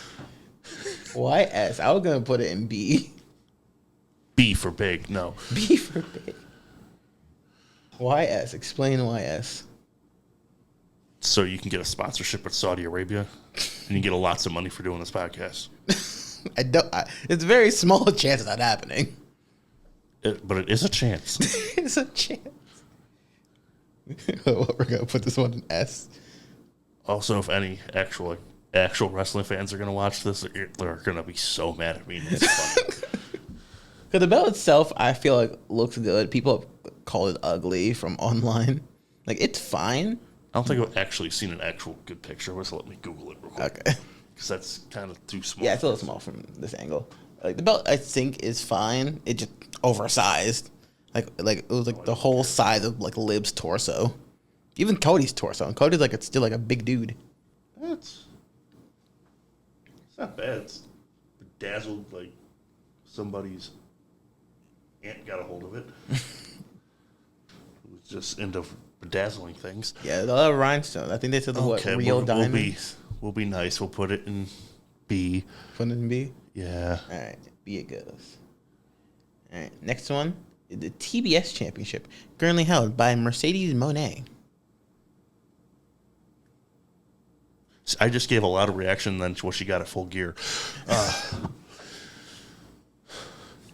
Why S? I was going to put it in B.
B for big. No.
B for big. Why S? Explain why S.
So you can get a sponsorship with Saudi Arabia, and you get lots of money for doing this podcast.
It's a very small chance of that happening.
But it is a chance.
It's a chance. We're going to put this one in S.
Also, if any actual wrestling fans are going to watch this, they're going to be so mad at me. And it's funny.
Because the belt itself, I feel like looks good. People have called it ugly from online. Like, it's fine.
I don't think I've actually seen an actual good picture. So let me Google it real quick.
Okay.
Because that's kind of too small.
Yeah, it's a little small from this angle. Like, the belt, I think, is fine. It just oversized. Like it was like the whole size of like Liv's torso. Even Cody's torso. And Cody's like, it's still like a big dude.
It's not bad. It's bedazzled like somebody's aunt got a hold of it. It was just into bedazzling things.
Yeah, a lot of rhinestones. I think they said real diamonds.
We'll be nice. We'll put it in B.
Put it in B?
Yeah.
All right. B it goes. All right. Next one is the TBS Championship, currently held by Mercedes Moné.
I just gave a lot of reaction then to what she got at Full Gear.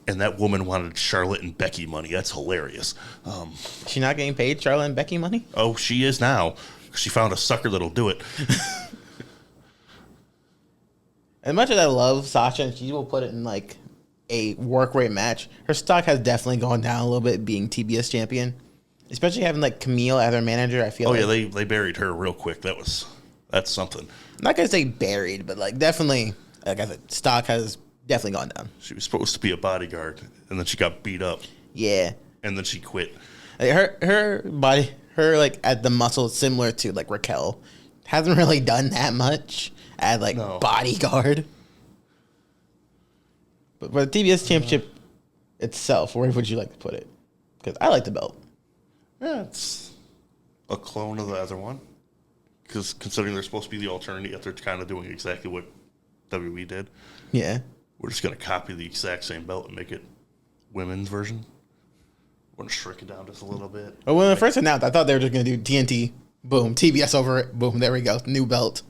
And that woman wanted Charlotte and Becky money. That's hilarious.
Is she not getting paid Charlotte and Becky money?
Oh, she is now. She found a sucker that'll do it.
As much as I love Sasha and she will put it in like a work rate match, her stock has definitely gone down a little bit being TBS champion. Especially having like Camille as her manager, I feel
yeah, they buried her real quick. That's something.
I'm not gonna say buried, but like definitely, like I said, stock has definitely gone down.
She was supposed to be a bodyguard, and then she got beat up.
Yeah.
And then she quit.
Like her body, her like at the muscle similar to like Raquel, hasn't really done that much as like bodyguard. But for the TBS Championship itself, where would you like to put it? Because I like the belt.
Yeah, it's a clone of the other one. Because considering they're supposed to be the alternative, they're kind of doing exactly what WWE did.
Yeah.
We're just going to copy the exact same belt and make it women's version. We're going to shrink it down just a little bit.
But when it first announced, I thought they were just going to do TNT. Boom. TBS over it. Boom. There we go. New belt.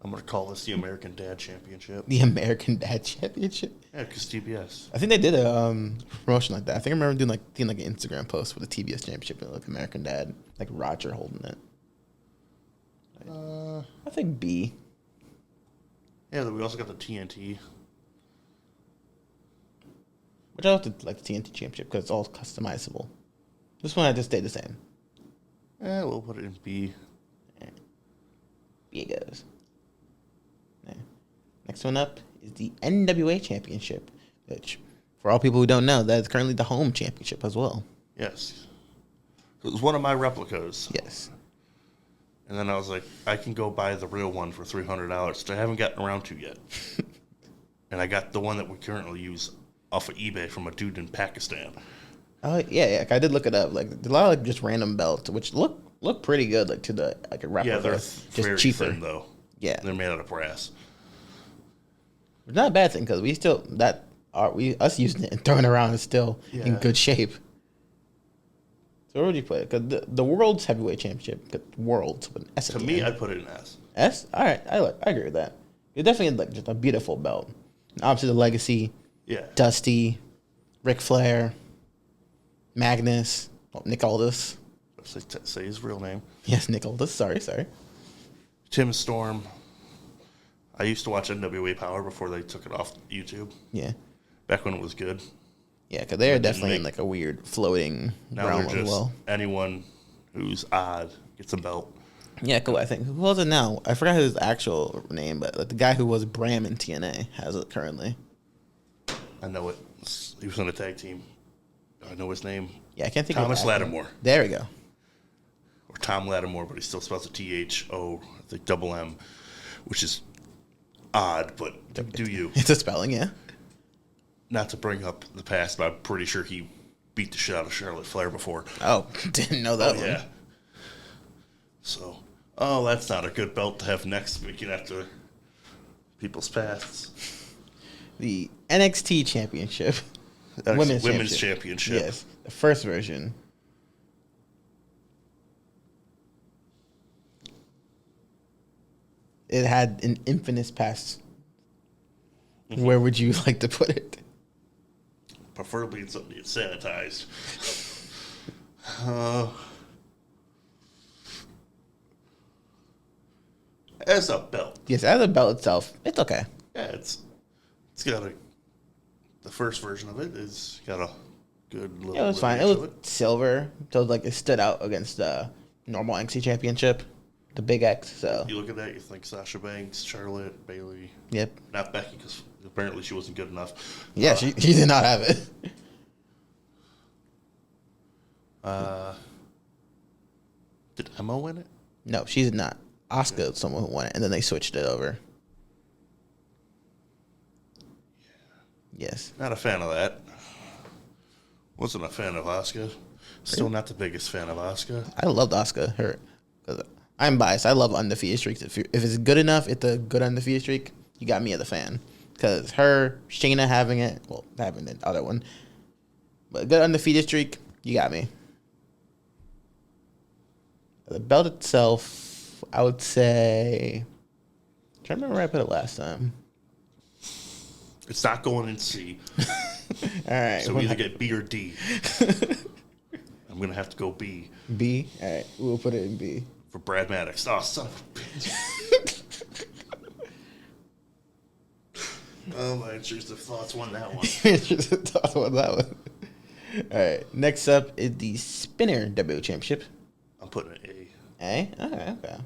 I'm going to call this the American Dad Championship.
The American Dad Championship?
Yeah, because TBS.
I think they did a promotion like that. I think I remember doing like an Instagram post with the TBS Championship and like American Dad, like Roger holding it. I think B.
Yeah, we also got the TNT.
Which I also like the TNT Championship because it's all customizable. This one I just stayed the same.
Yeah, we'll put it in B.
B it goes. Next one up is the NWA Championship, which, for all people who don't know, that is currently the home championship as well.
Yes. It was one of my replicas.
Yes.
And then I was like, I can go buy the real one for $300, which I haven't gotten around to yet. And I got the one that we currently use off of eBay from a dude in Pakistan.
Oh yeah. I did look it up. Like a lot of like just random belts, which look pretty good. Like to the like a replica.
Yeah, they're
just
very
cheaper
thin, though.
Yeah,
They're made out of brass.
it's not a bad thing because we still us using it and throwing it around is still in good shape. So where would you put it? Because the world's heavyweight championship, world's with an S.
To me, I'd put it in S.
S. All right, I agree with that. It's definitely like just a beautiful belt. And obviously, the legacy.
Yeah.
Dusty, Ric Flair, Magnus, Nick Aldis.
Say his real name.
Yes, Nick Aldis. Sorry.
Tim Storm. I used to watch NWA Power before they took it off YouTube.
Yeah.
Back when it was good.
Yeah, because they're definitely in like a weird floating
Now
realm
they're
as
just
well.
anyone who's odd gets a belt.
Yeah, cool. I think who was it now? I forgot his actual name, but like the guy who was Bram in TNA has it currently.
I know it. He was on a tag team. I know his name.
Yeah, I can't think
Thomas
of
Lattimore.
There we go.
Or Tom Lattimore, but he still spells it THO, I think double M, which is odd, but do you?
It's a spelling, yeah.
Not to bring up the past, but I'm pretty sure he beat the shit out of Charlotte Flair before.
Oh, didn't know that one.
Yeah. So, that's not a good belt to have next week after people's pasts.
The NXT Championship.
Women's Championship.
Yes, the first version. It had an infamous past. Mm-hmm. Where would you like to put it?
Preferably in something that's sanitized. As a belt.
Yes, as a belt itself, it's okay.
Yeah, it's got the first version of it is got a good little.
It was fine. It was silver, so like it stood out against the normal NXT Championship, the Big X. So
you look at that, you think Sasha Banks, Charlotte, Bayley.
Yep.
Not Becky because apparently she wasn't good enough.
Yeah, she did not have it.
Did Emma win it?
No, she did not. Asuka, someone who won it, and then they switched it over. Yes.
Not a fan of that. Wasn't a fan of Asuka. Still not the biggest fan of Asuka.
I loved Asuka. I'm biased. I love undefeated streaks. If it's good enough, it's a good undefeated streak. You got me as a fan. Because Shayna having it, well, having the other one, but a good undefeated streak, you got me. The belt itself, I would say. I'm trying to remember where I put it last time.
It's not going in C.
All right.
So we either get B or D. I'm going to have to go B.
B? All right. We'll put it in B.
For Brad Maddox. Oh, son of a bitch. Oh, my intrusive thoughts won that one.
Intrusive thoughts won that one. All right. Next up is the Spinner W Championship.
I'm putting an A.
A? Okay.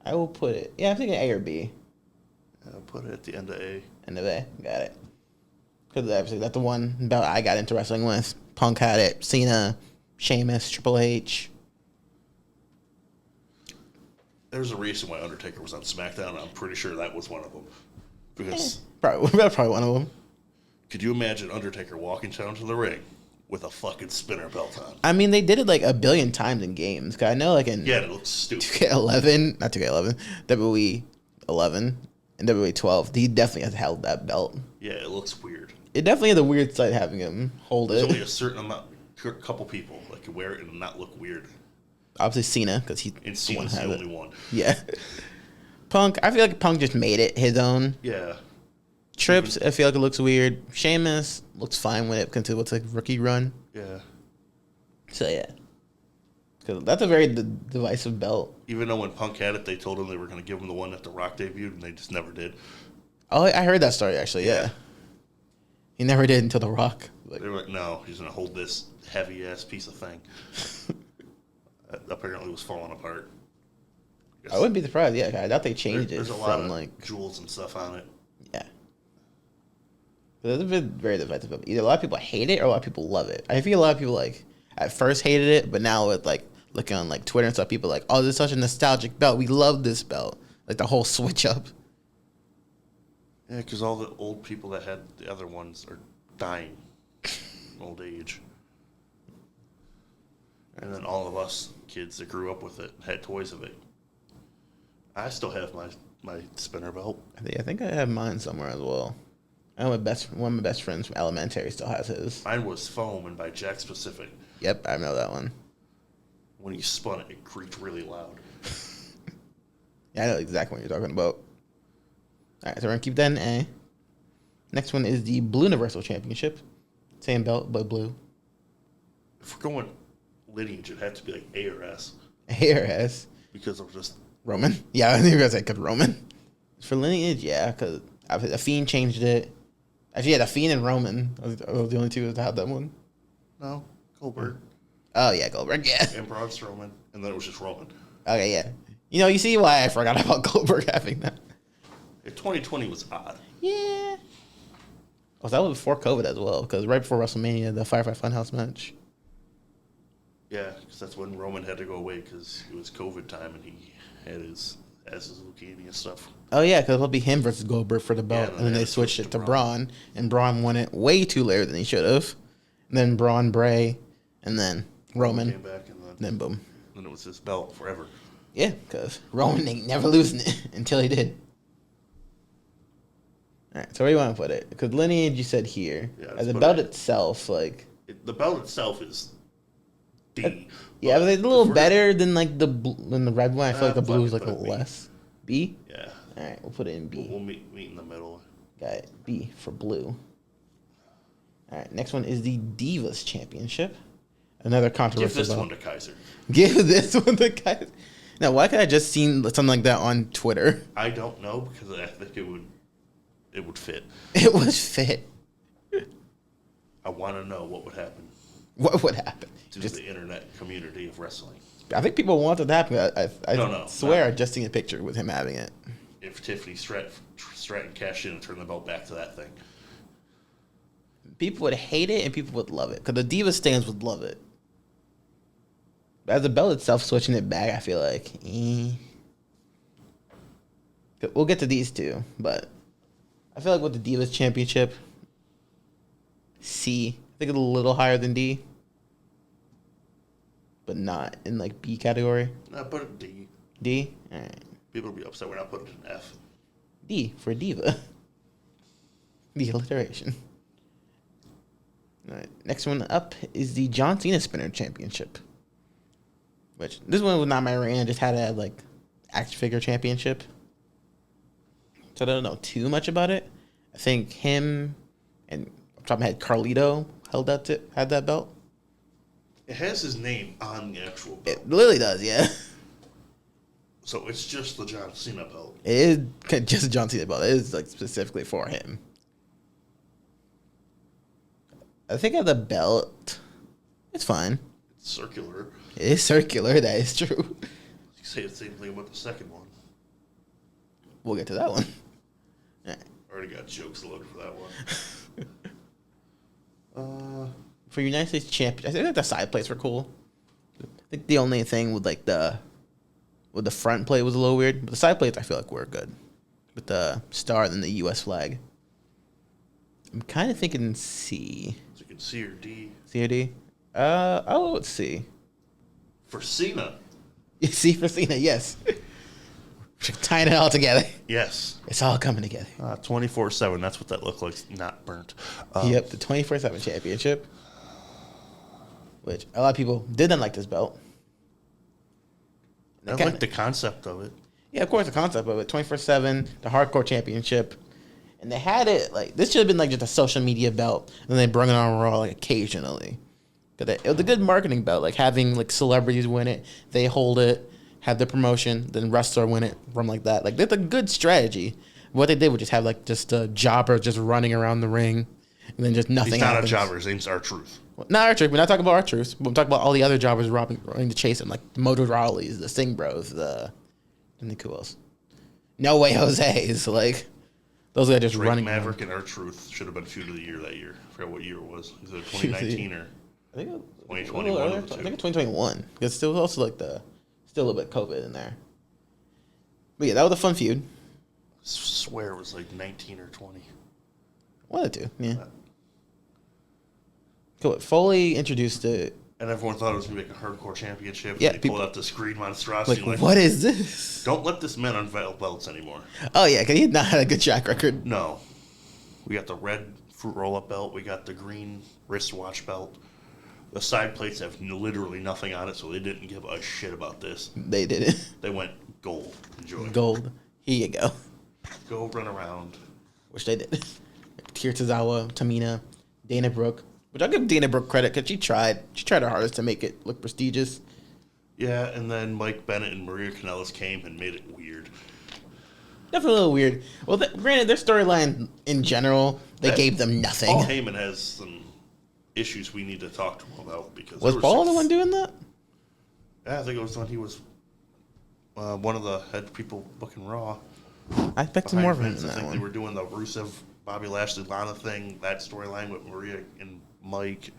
I will put it. Yeah, I'm thinking A or B.
I'll put it at the end of A.
End of A. Got it. Because obviously that's the one belt I got into wrestling with. Punk had it. Cena, Sheamus, Triple H.
There's a reason why Undertaker was on SmackDown, and I'm pretty sure that was one of them. Because
Probably one of them.
Could you imagine Undertaker walking down to the ring with a fucking spinner belt on?
I mean, they did it like a billion times in games. Cause I know, like in
Yeah, it looks stupid.
2K11, not 2K11, WWE 11 and WWE 12, he definitely has held that belt.
Yeah, it looks weird.
It definitely had a weird sight having him hold
There's
it.
only a certain amount, a couple people that can wear it and not look weird.
Obviously Cena, because he's
And Cena's the only one.
Yeah. Punk, I feel like Punk just made it his own.
Yeah.
Trips, I feel like it looks weird. Sheamus looks fine with it because it looks like rookie run.
Yeah.
So yeah, because that's a very divisive belt.
Even though when Punk had it, they told him they were going to give him the one that The Rock debuted, and they just never did.
Oh, I heard that story actually. Yeah, he never did until The Rock.
They were like, no, he's going to hold this heavy ass piece of thing. Apparently, was falling apart.
I wouldn't be surprised. Yeah, I doubt they changed
There's
it
a lot
from
of
like
jewels and stuff on it.
yeah. It's been very divisive. Either a lot of people hate it or a lot of people love it. I feel a lot of people like at first hated it, but now with like looking on like Twitter and stuff, people are like, oh, this is such a nostalgic belt. We love this belt. Like the whole switch up.
Yeah, because all the old people that had the other ones are dying, old age, and then all of us kids that grew up with it had toys of it. I still have my spinner belt.
I think I have mine somewhere as well. I know one of my best friends from elementary still has his.
Mine was foam and by Jack Specific.
Yep, I know that one.
When you spun it, it creaked really loud.
Yeah, I know exactly what you're talking about. All right, so we're going to keep that in A. Next one is the Blue Universal Championship. Same belt, but blue.
If we're going lineage, it'd have to be like A or S.
A or S.
Because of just...
Roman? Yeah, I think you were going to say because Roman. For lineage, yeah, because The Fiend changed it. Actually, yeah, The Fiend and Roman are the only two that had that one.
No, Goldberg.
Oh, yeah, Goldberg, yeah.
And Braun Strowman. And then it was just Roman.
Okay, yeah. You know, you see why I forgot about Goldberg having that.
2020 was odd.
Yeah. Oh, that was before COVID as well, because right before WrestleMania, the Firefly Funhouse match.
Yeah, because that's when Roman had to go away because it was COVID time and he had his leukemia stuff.
Oh, yeah, because it'll be him versus Goldberg for the belt, and then they switched it to Braun, and Braun won it way too later than he should have. And then Braun, Bray, and then Roman.
Came back and
then boom.
Then it was his belt forever.
Yeah, because Roman ain't never losing it until he did. All right, so where do you want to put it? Because lineage, you said here.
Yeah,
As the belt itself, like...
The belt itself is D.
Yeah, but it's a little better than like the red one. I feel like the blue is like a little less. B?
Yeah.
All right, we'll put it in B.
We'll meet in the middle.
Got it. B for blue. All right, next one is the Divas Championship. Another controversial.
Give this one to Kaiser.
Give this one to Kaiser. Now, why could I just seen something like that on Twitter?
I don't know because I think it would fit.
It would fit.
I want to know what would happen.
What would happen?
To the internet community of wrestling.
I think people want it to happen. I swear I just seen a picture with him having it.
If Tiffany Stratton cashed in and turned the belt back to that thing.
People would hate it and people would love it. Because the Divas stands would love it. As the belt itself, switching it back, I feel like, We'll get to these two, but I feel like with the Divas Championship, C. I think it's a little higher than D, but not in like B category.
No, put it D.
D? All right.
People will be upset we're not putting it in F.
D for Diva. The alliteration. All right. Next one up is the John Cena Spinner Championship. Which, this one was not my range. I just had a, like, action figure championship. So I don't know too much about it. I think him and, off the top of my head, Carlito had that belt.
It has his name on the actual belt.
It literally does, yeah.
So it's just the John Cena belt.
It is just a John Cena belt. It is, like, specifically for him. I think of the belt, it's fine.
It's circular.
It is circular, that is true.
You say the same thing about the second one.
We'll get to that one. Right.
Already got jokes loaded for that one.
For United States Champion, I think the side plates were cool. I think the only thing with like the front plate was a little weird, but the side plates I feel like were good. With the star and then the U.S. flag. I'm kind of thinking C.
So you can C or D.
C or D? Oh, let's see.
For Cena.
C for Cena, yes. Tying it all together.
Yes.
It's all coming together.
24/7. That's what that looked like. Not burnt.
Yep, the 24/7 championship. Which a lot of people didn't like this belt.
I like the concept of it.
Yeah, of course, the concept of it. 24/7, the hardcore championship. And they had it, like, this should have been like just a social media belt. And then they brought it on Raw, like, occasionally. It was a good marketing belt, like having like celebrities win it, they hold it, have the promotion, then wrestler win it, run like that. Like that's a good strategy. What they did was just have like just a jobber just running around the ring, and then just nothing.
He's not
happens.
a jobber. His name's R-Truth.
Well, not R-Truth. We're not talking about R-Truth. We're talking about all the other jobbers running to chase him, like the Motor Rawleys, the Sting Bros, and who else? No Way Jose's, like Those guys just
Drake
running.
Maverick and R-Truth should have been feud of the year that year. I forgot what year it was. Is it 2019 or
I think
2021?
I think 2021. Because still also like still a little bit COVID in there. But yeah, that was a fun feud.
I swear it was like 19 or 20.
One or two, yeah. Cool. Foley introduced it.
And everyone thought it was going to be like a hardcore championship.
Yeah,
And they pulled out this green monstrosity.
Like, what is this?
Don't let this man unveil belts anymore.
Oh, yeah, because he had not had a good track record.
No. We got the red fruit roll-up belt. We got the green wristwatch belt. The side plates have literally nothing on it, so they didn't give a shit about this.
They didn't.
They went gold. Enjoy.
Gold. Here you go.
Go run around.
Which they did. Kirtazawa, Tamina, Dana Brooke. Which I'll give Dana Brooke credit because she tried. She tried her hardest to make it look prestigious.
Yeah, and then Mike Bennett and Maria Kanellis came and made it weird.
Definitely a little weird. Well, granted, their storyline in general, they gave them nothing.
Paul Heyman has some issues we need to talk to him about. Because
Was Paul the one doing that?
Yeah, I think it was when he was one of the head people booking Raw.
I expected more of him in
I
that
think
one.
they were doing the Rusev, Bobby Lashley, Lana thing, that storyline with Maria and Mike.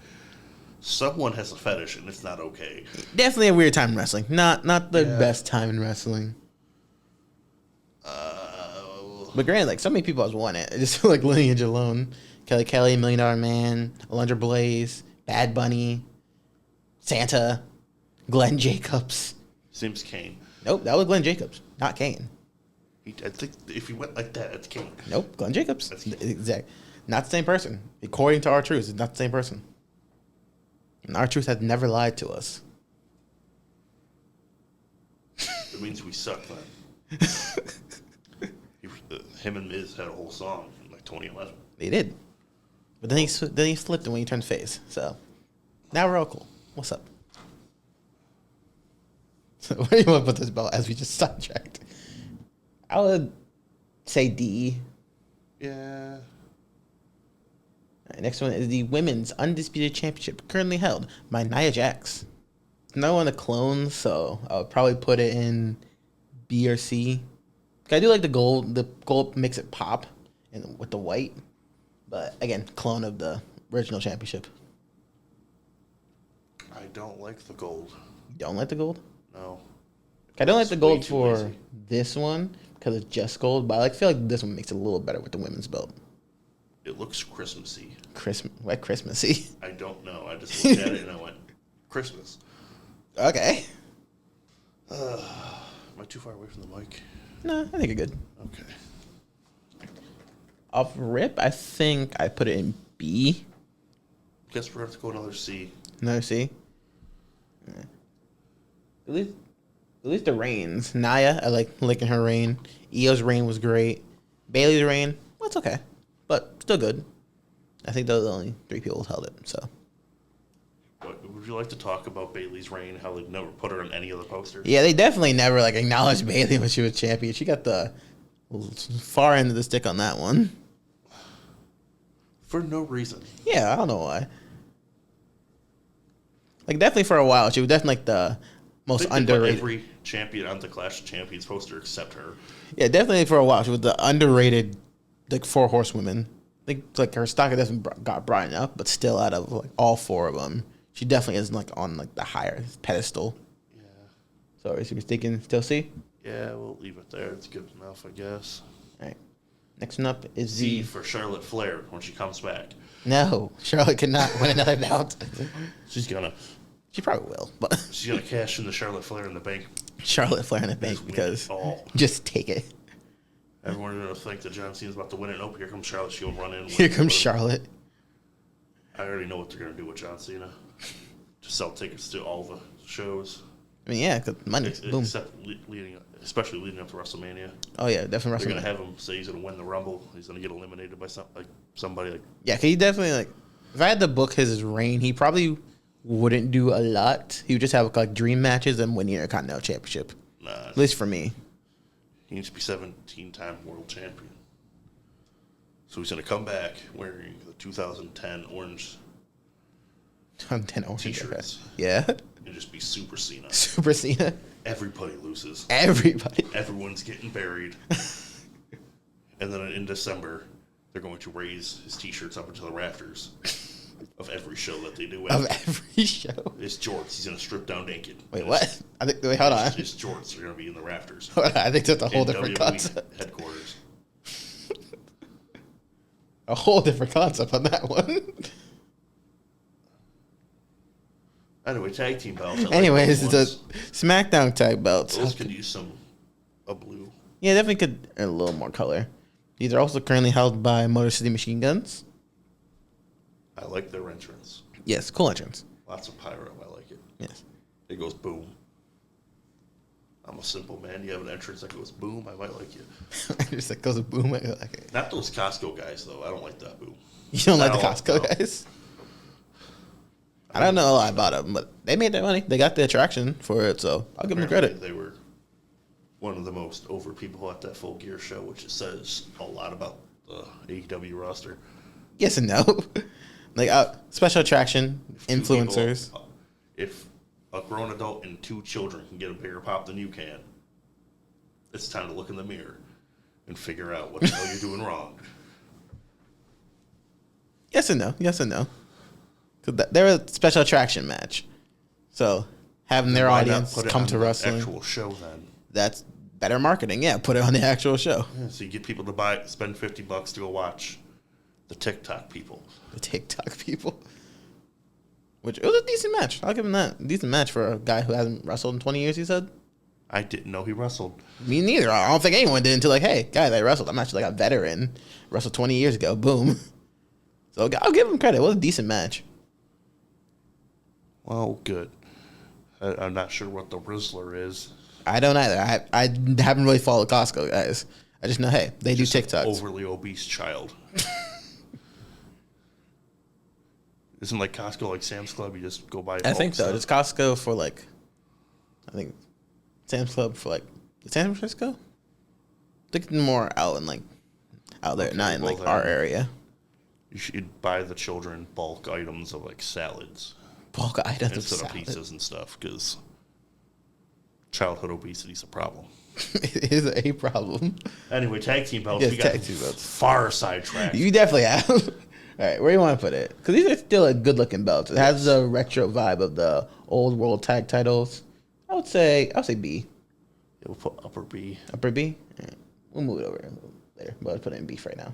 Someone has a fetish, and it's not okay.
Definitely a weird time in wrestling. Not the best time in wrestling. But granted, like so many people has won it. Just like lineage alone. Kelly, $1 Million Man, Alundra Blaze, Bad Bunny, Santa, Glenn Jacobs.
Seems Kane.
Nope, that was Glenn Jacobs, not Kane.
I think if you went like that, it's Kane.
Nope, Glenn Jacobs.
That's Kane.
Exact. Not the same person. According to R-Truth, it's not the same person. And R-Truth has never lied to us.
It means we suck, then. Him and Miz had a whole song in like 2011.
They did. But then he flipped it when he turned face. So now we're all cool. What's up? So where do you want to put this belt as we just sidetracked? I would say D.
Yeah.
All right, next one is the Women's Undisputed Championship, currently held by Nia Jax. No one to clone, so I would probably put it in B or C. I do like the gold. The gold makes it pop, and with the white. But again, clone of the original championship.
I don't like the gold.
You don't like the gold?
No.
I don't like
It's
the
way
gold
too
for
easy.
this one because it's just gold. But I feel like this one makes it a little better with the women's belt.
It looks Christmassy.
Why Christmassy?
I don't know. I just looked at it and I went, Christmas.
Okay.
Am I too far away from the mic?
No, I think you're good.
Okay.
Off rip, I think I put it in B.
Guess we're going to have to go another C.
No, C. Yeah. At least the reigns. Nia, I like licking her reign. Io's reign was great. Bailey's reign, well, it's okay, but still good. I think those are the only 3 people who held it. So
Would you like to talk about Bailey's reign? How they never put her on any of the posters?
yeah, they definitely never like acknowledged Bailey when she was champion. She got the far end of the stick on that one.
For no reason.
Yeah, I don't know why. Like definitely for a while, she was definitely like the most
I think they put
underrated.
every champion on the Clash of Champions poster except her.
Yeah, definitely for a while, she was the underrated like 4 horsewomen. I think like her stock definitely got brought up, but still out of like all 4 of them, she definitely isn't like on like the higher pedestal.
Yeah.
So is she mistaken? Still C?
Yeah, we'll leave it there. It's good enough, I guess.
All right. Next one up is
C
the
for Charlotte Flair when she comes back.
no. Charlotte cannot win another belt.
She's gonna
Probably will, but
cash in the Charlotte Flair in the bank.
Charlotte Flair in the bank
Just win
because
it all.
just take it.
Everyone's gonna think that John Cena's about to win it. Nope, here comes Charlotte. She'll run in.
Here
win,
comes
win.
Charlotte.
I already know what they're gonna do with John Cena. Just sell tickets to all the shows,
I mean, yeah, 'cause money. Boom.
except especially leading up to WrestleMania.
Oh yeah, definitely
They're gonna
WrestleMania.
have him say he's gonna win the Rumble. He's gonna get eliminated by somebody like.
Yeah, 'cause he definitely like. If I had to book his reign, he probably wouldn't do a lot. He would just have like dream matches and win the Intercontinental Championship.
Nah,
At least for me.
he needs to be 17-time world champion. So he's gonna come back wearing the 2010 orange
I'm 10 orange.
T-shirts
Yeah.
and just be Super Cena.
Super Cena.
Everybody loses.
Everybody.
Everyone's getting buried. And then in December, they're going to raise his T-shirts up into the rafters of every show that they do.
Of every show.
It's jorts. He's going to strip down naked.
Wait, what? Wait, hold on.
His jorts are going to be in the rafters.
I think that's a whole
in
different
WWE
concept.
headquarters.
A whole different concept on that one.
Anyway, tag team belts.
Anyways, it's a SmackDown tag belts.
Those could use a blue.
Yeah, definitely could a little more color. These are also currently held by Motor City Machine Guns.
I like their entrance.
Yes, cool entrance.
Lots of pyro. I like it.
Yes.
It goes boom. I'm a simple man. You have an entrance that goes boom. I might like you.
Just like goes a boom. Like it.
Not those Costco guys though. I don't like that boom.
You don't like the
No,
Costco
no.
guys? I don't know a lot about them, but they made their money. They got the attraction for it, so I'll give them credit.
They were one of the most over people at that Full Gear show, which says a lot about the AEW roster.
Yes and no. Like special attraction,
If two
influencers.
people- if a grown adult and two children can get a bigger pop than you can, it's time to look in the mirror and figure out what the hell you're doing wrong.
Yes and no. Yes and no. Because they're a special attraction match. So having their
Why not
audience
put it
come
on
to
the
wrestling,
actual show then?
that's better marketing. Yeah, put it on the actual show.
Yeah, so you get people to spend $50 to go watch the TikTok people.
The TikTok people. Which, it was a decent match. I'll give him that. Decent match for a guy who hasn't wrestled in 20 years, he said.
I didn't know he wrestled.
Me neither. I don't think anyone did until like, hey, guys, I wrestled. I'm actually like a veteran. Wrestled 20 years ago. Boom. So I'll give him credit. It was a decent match.
Well, good. I'm not sure what the Rizzler is.
I don't either. I haven't really followed Costco, guys. I just know, hey, they do
Just an
TikToks.
overly obese child. Isn't like Costco like Sam's Club? You just go buy.
I think so.
stuff?
Just Costco for like, I think Sam's Club for like San Francisco. I think it's more out in like out there,
Okay,
not in
well
like our
then.
area.
You should buy the children bulk items of like salads
Bulk items of
instead of
salad.
pizzas and stuff because childhood obesity is a problem.
It is a problem.
Anyway, tag team belts.
Yes,
we got
tag team belts.
far sidetracked.
You definitely have. All right, where do you want to put it? Because these are still a good looking belts. It has the retro vibe of the old world tag titles. I would say B.
Yeah, we'll put upper B.
Upper B. All right, we'll move it over there. But let's put it in beef right now.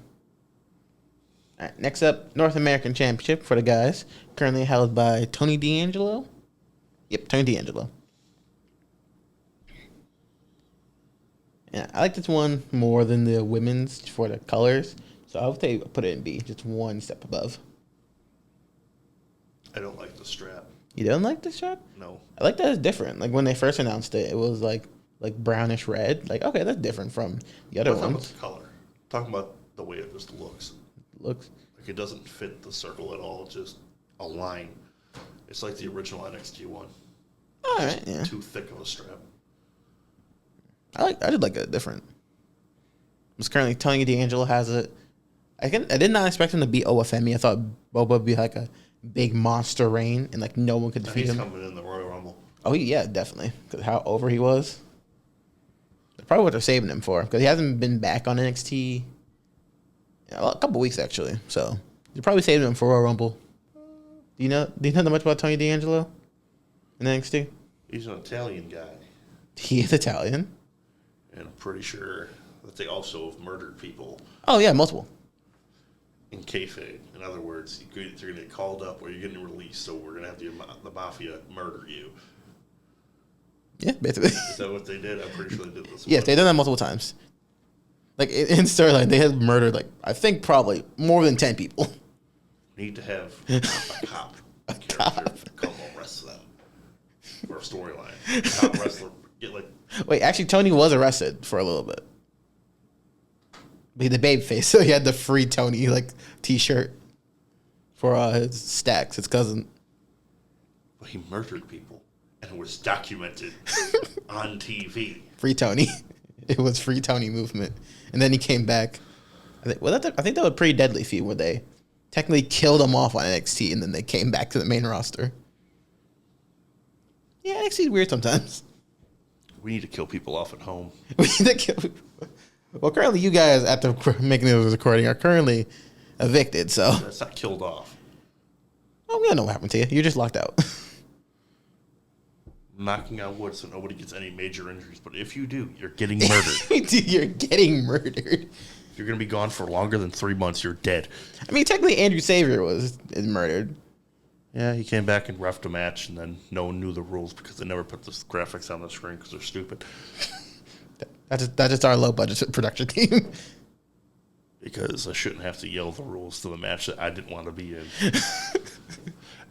All right, next up, North American Championship for the guys, currently held by Tony D'Angelo. Yep, Tony D'Angelo. Yeah, I like this one more than the women's for the colors. So I would say put it in B, just one step above.
I don't like the strap.
You don't like this strap?
No.
I like that it's different. Like when they first announced it, it was like brownish red. Like, okay, that's different from the other
I'm talking about
ones.
the color. Talking about the way it just looks.
Looks.
Like it doesn't fit the circle at all. It's just a line. It's like the original NXT one.
All right, yeah.
Too thick of a strap.
I did like it different. It's currently Tony D'Angelo has it. I did not expect him to beat Owafemi. I thought Boba would be like a big monster reign and like no one could defeat
He's
him.
coming in the Royal Rumble.
Oh yeah, definitely. Because how over he was. That's probably what they're saving him for. Because he hasn't been back on NXT in a couple weeks actually. So they're probably saving him for Royal Rumble. Do you know that much about Tony D'Angelo in NXT?
He's an Italian guy.
He is Italian.
And I'm pretty sure that they also have murdered people
Oh yeah, multiple.
in kayfabe. In other words, you're going to get called up or you're getting released, so we're going to have the mafia murder you.
Yeah, basically.
Is that what they did? I'm pretty sure they did this.
Yes, they've done that multiple times. Like in Sterling, they had murdered like I think probably more than 10 people.
Need to have a cop character come arrest them for a storyline. Cop wrestler get like
Wait, actually, Tony was arrested for a little bit. But he had the babe face, so he had the free Tony like T-shirt for his Stacks, his cousin.
But he murdered people and it was documented on TV.
Free Tony. It was free Tony movement, and then he came back. I think that was a pretty deadly feat where they technically killed him off on NXT, and then they came back to the main roster. Yeah, NXT is weird sometimes.
We need to kill people off at home.
We need to kill. Well, currently you guys at the making this recording are currently evicted, so
That's not killed off.
oh, we don't know what happened to you. You're just locked out.
Knocking on wood so nobody gets any major injuries. But if you do, you're getting murdered.
Dude, you're getting murdered.
If you're going to be gone for longer than 3 months, you're dead.
I mean, technically, Andrew Savior is murdered.
Yeah, he came back and reffed a match, and then no one knew the rules because they never put the graphics on the screen because they're stupid.
That's just our low budget production team.
Because I shouldn't have to yell the rules to the match that I didn't want to be in.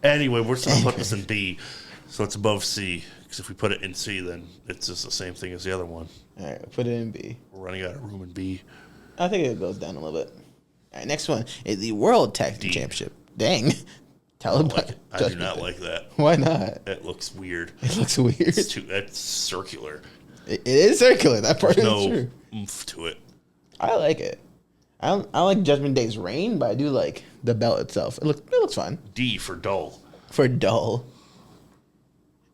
Anyway, we're just going to put this in B, so it's above C. Because if we put it in C, then it's just the same thing as the other one.
All right, put it in B.
We're running out of room in B.
I think it goes down a little bit. All right, next one is the World Tag Team
D.
Championship. Dang. Tell him
Like it. I do not like that.
Why not?
It looks weird.
It looks weird.
That's circular.
It is circular. That part
There's
is
no
true.
oomph to it.
I like it. I don't like Judgment Day's reign, but I do like the belt itself. It looks fun.
D for dull.
For dull.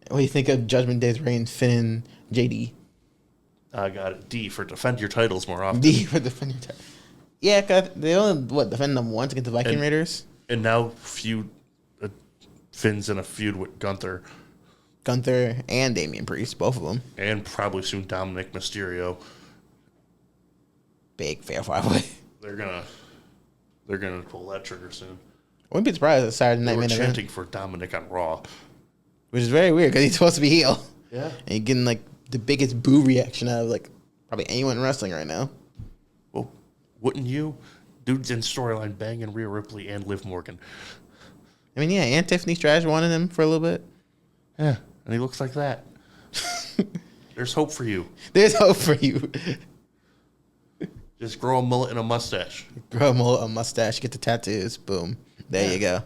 What do you think of Judgment Day's reign, Finn, JD?
I got it. D for defend your titles more often.
D for defend your title. Yeah, cause they only defend them once against the Viking Raiders.
And now Finn's in a feud with Gunther.
Gunther and Damian Priest, both of them.
And probably soon Dominic Mysterio.
Big fair five-way.
They're gonna pull that trigger soon.
Wouldn't be surprised if Saturday
They
Night
were
Main Event,
chanting for Dominic on Raw.
which is very weird because he's supposed to be heel.
Yeah.
And you're getting like the biggest boo reaction out of like probably anyone in wrestling right now.
Well, wouldn't you? Dude's in storyline banging Rhea Ripley and Liv Morgan.
I mean, yeah, and Tiffany Stratton wanted him for a little bit.
Yeah. And he looks like that. There's hope for you.
There's hope for you.
Just grow a mullet and a mustache.
Grow a mustache, get the tattoos. Boom. There you go.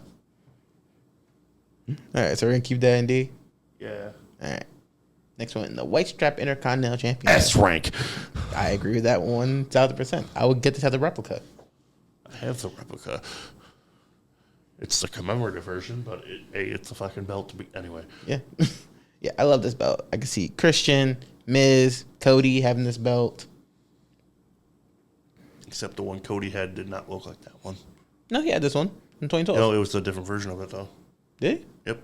All right, so we're going to keep that in D.
Yeah.
All right. Next one, the White Strap Intercontinental Championship.
S rank.
I agree with that 1,000%. I would get this as a replica.
I have the replica. It's the commemorative version, but it's a fucking belt to be anyway.
Yeah. Yeah, I love this belt. I can see Christian, Miz, Cody having this belt.
Except the one Cody had did not look like that one.
No, he had this one in 2012.
No, it was a different version of it though.
Did he?
Yep.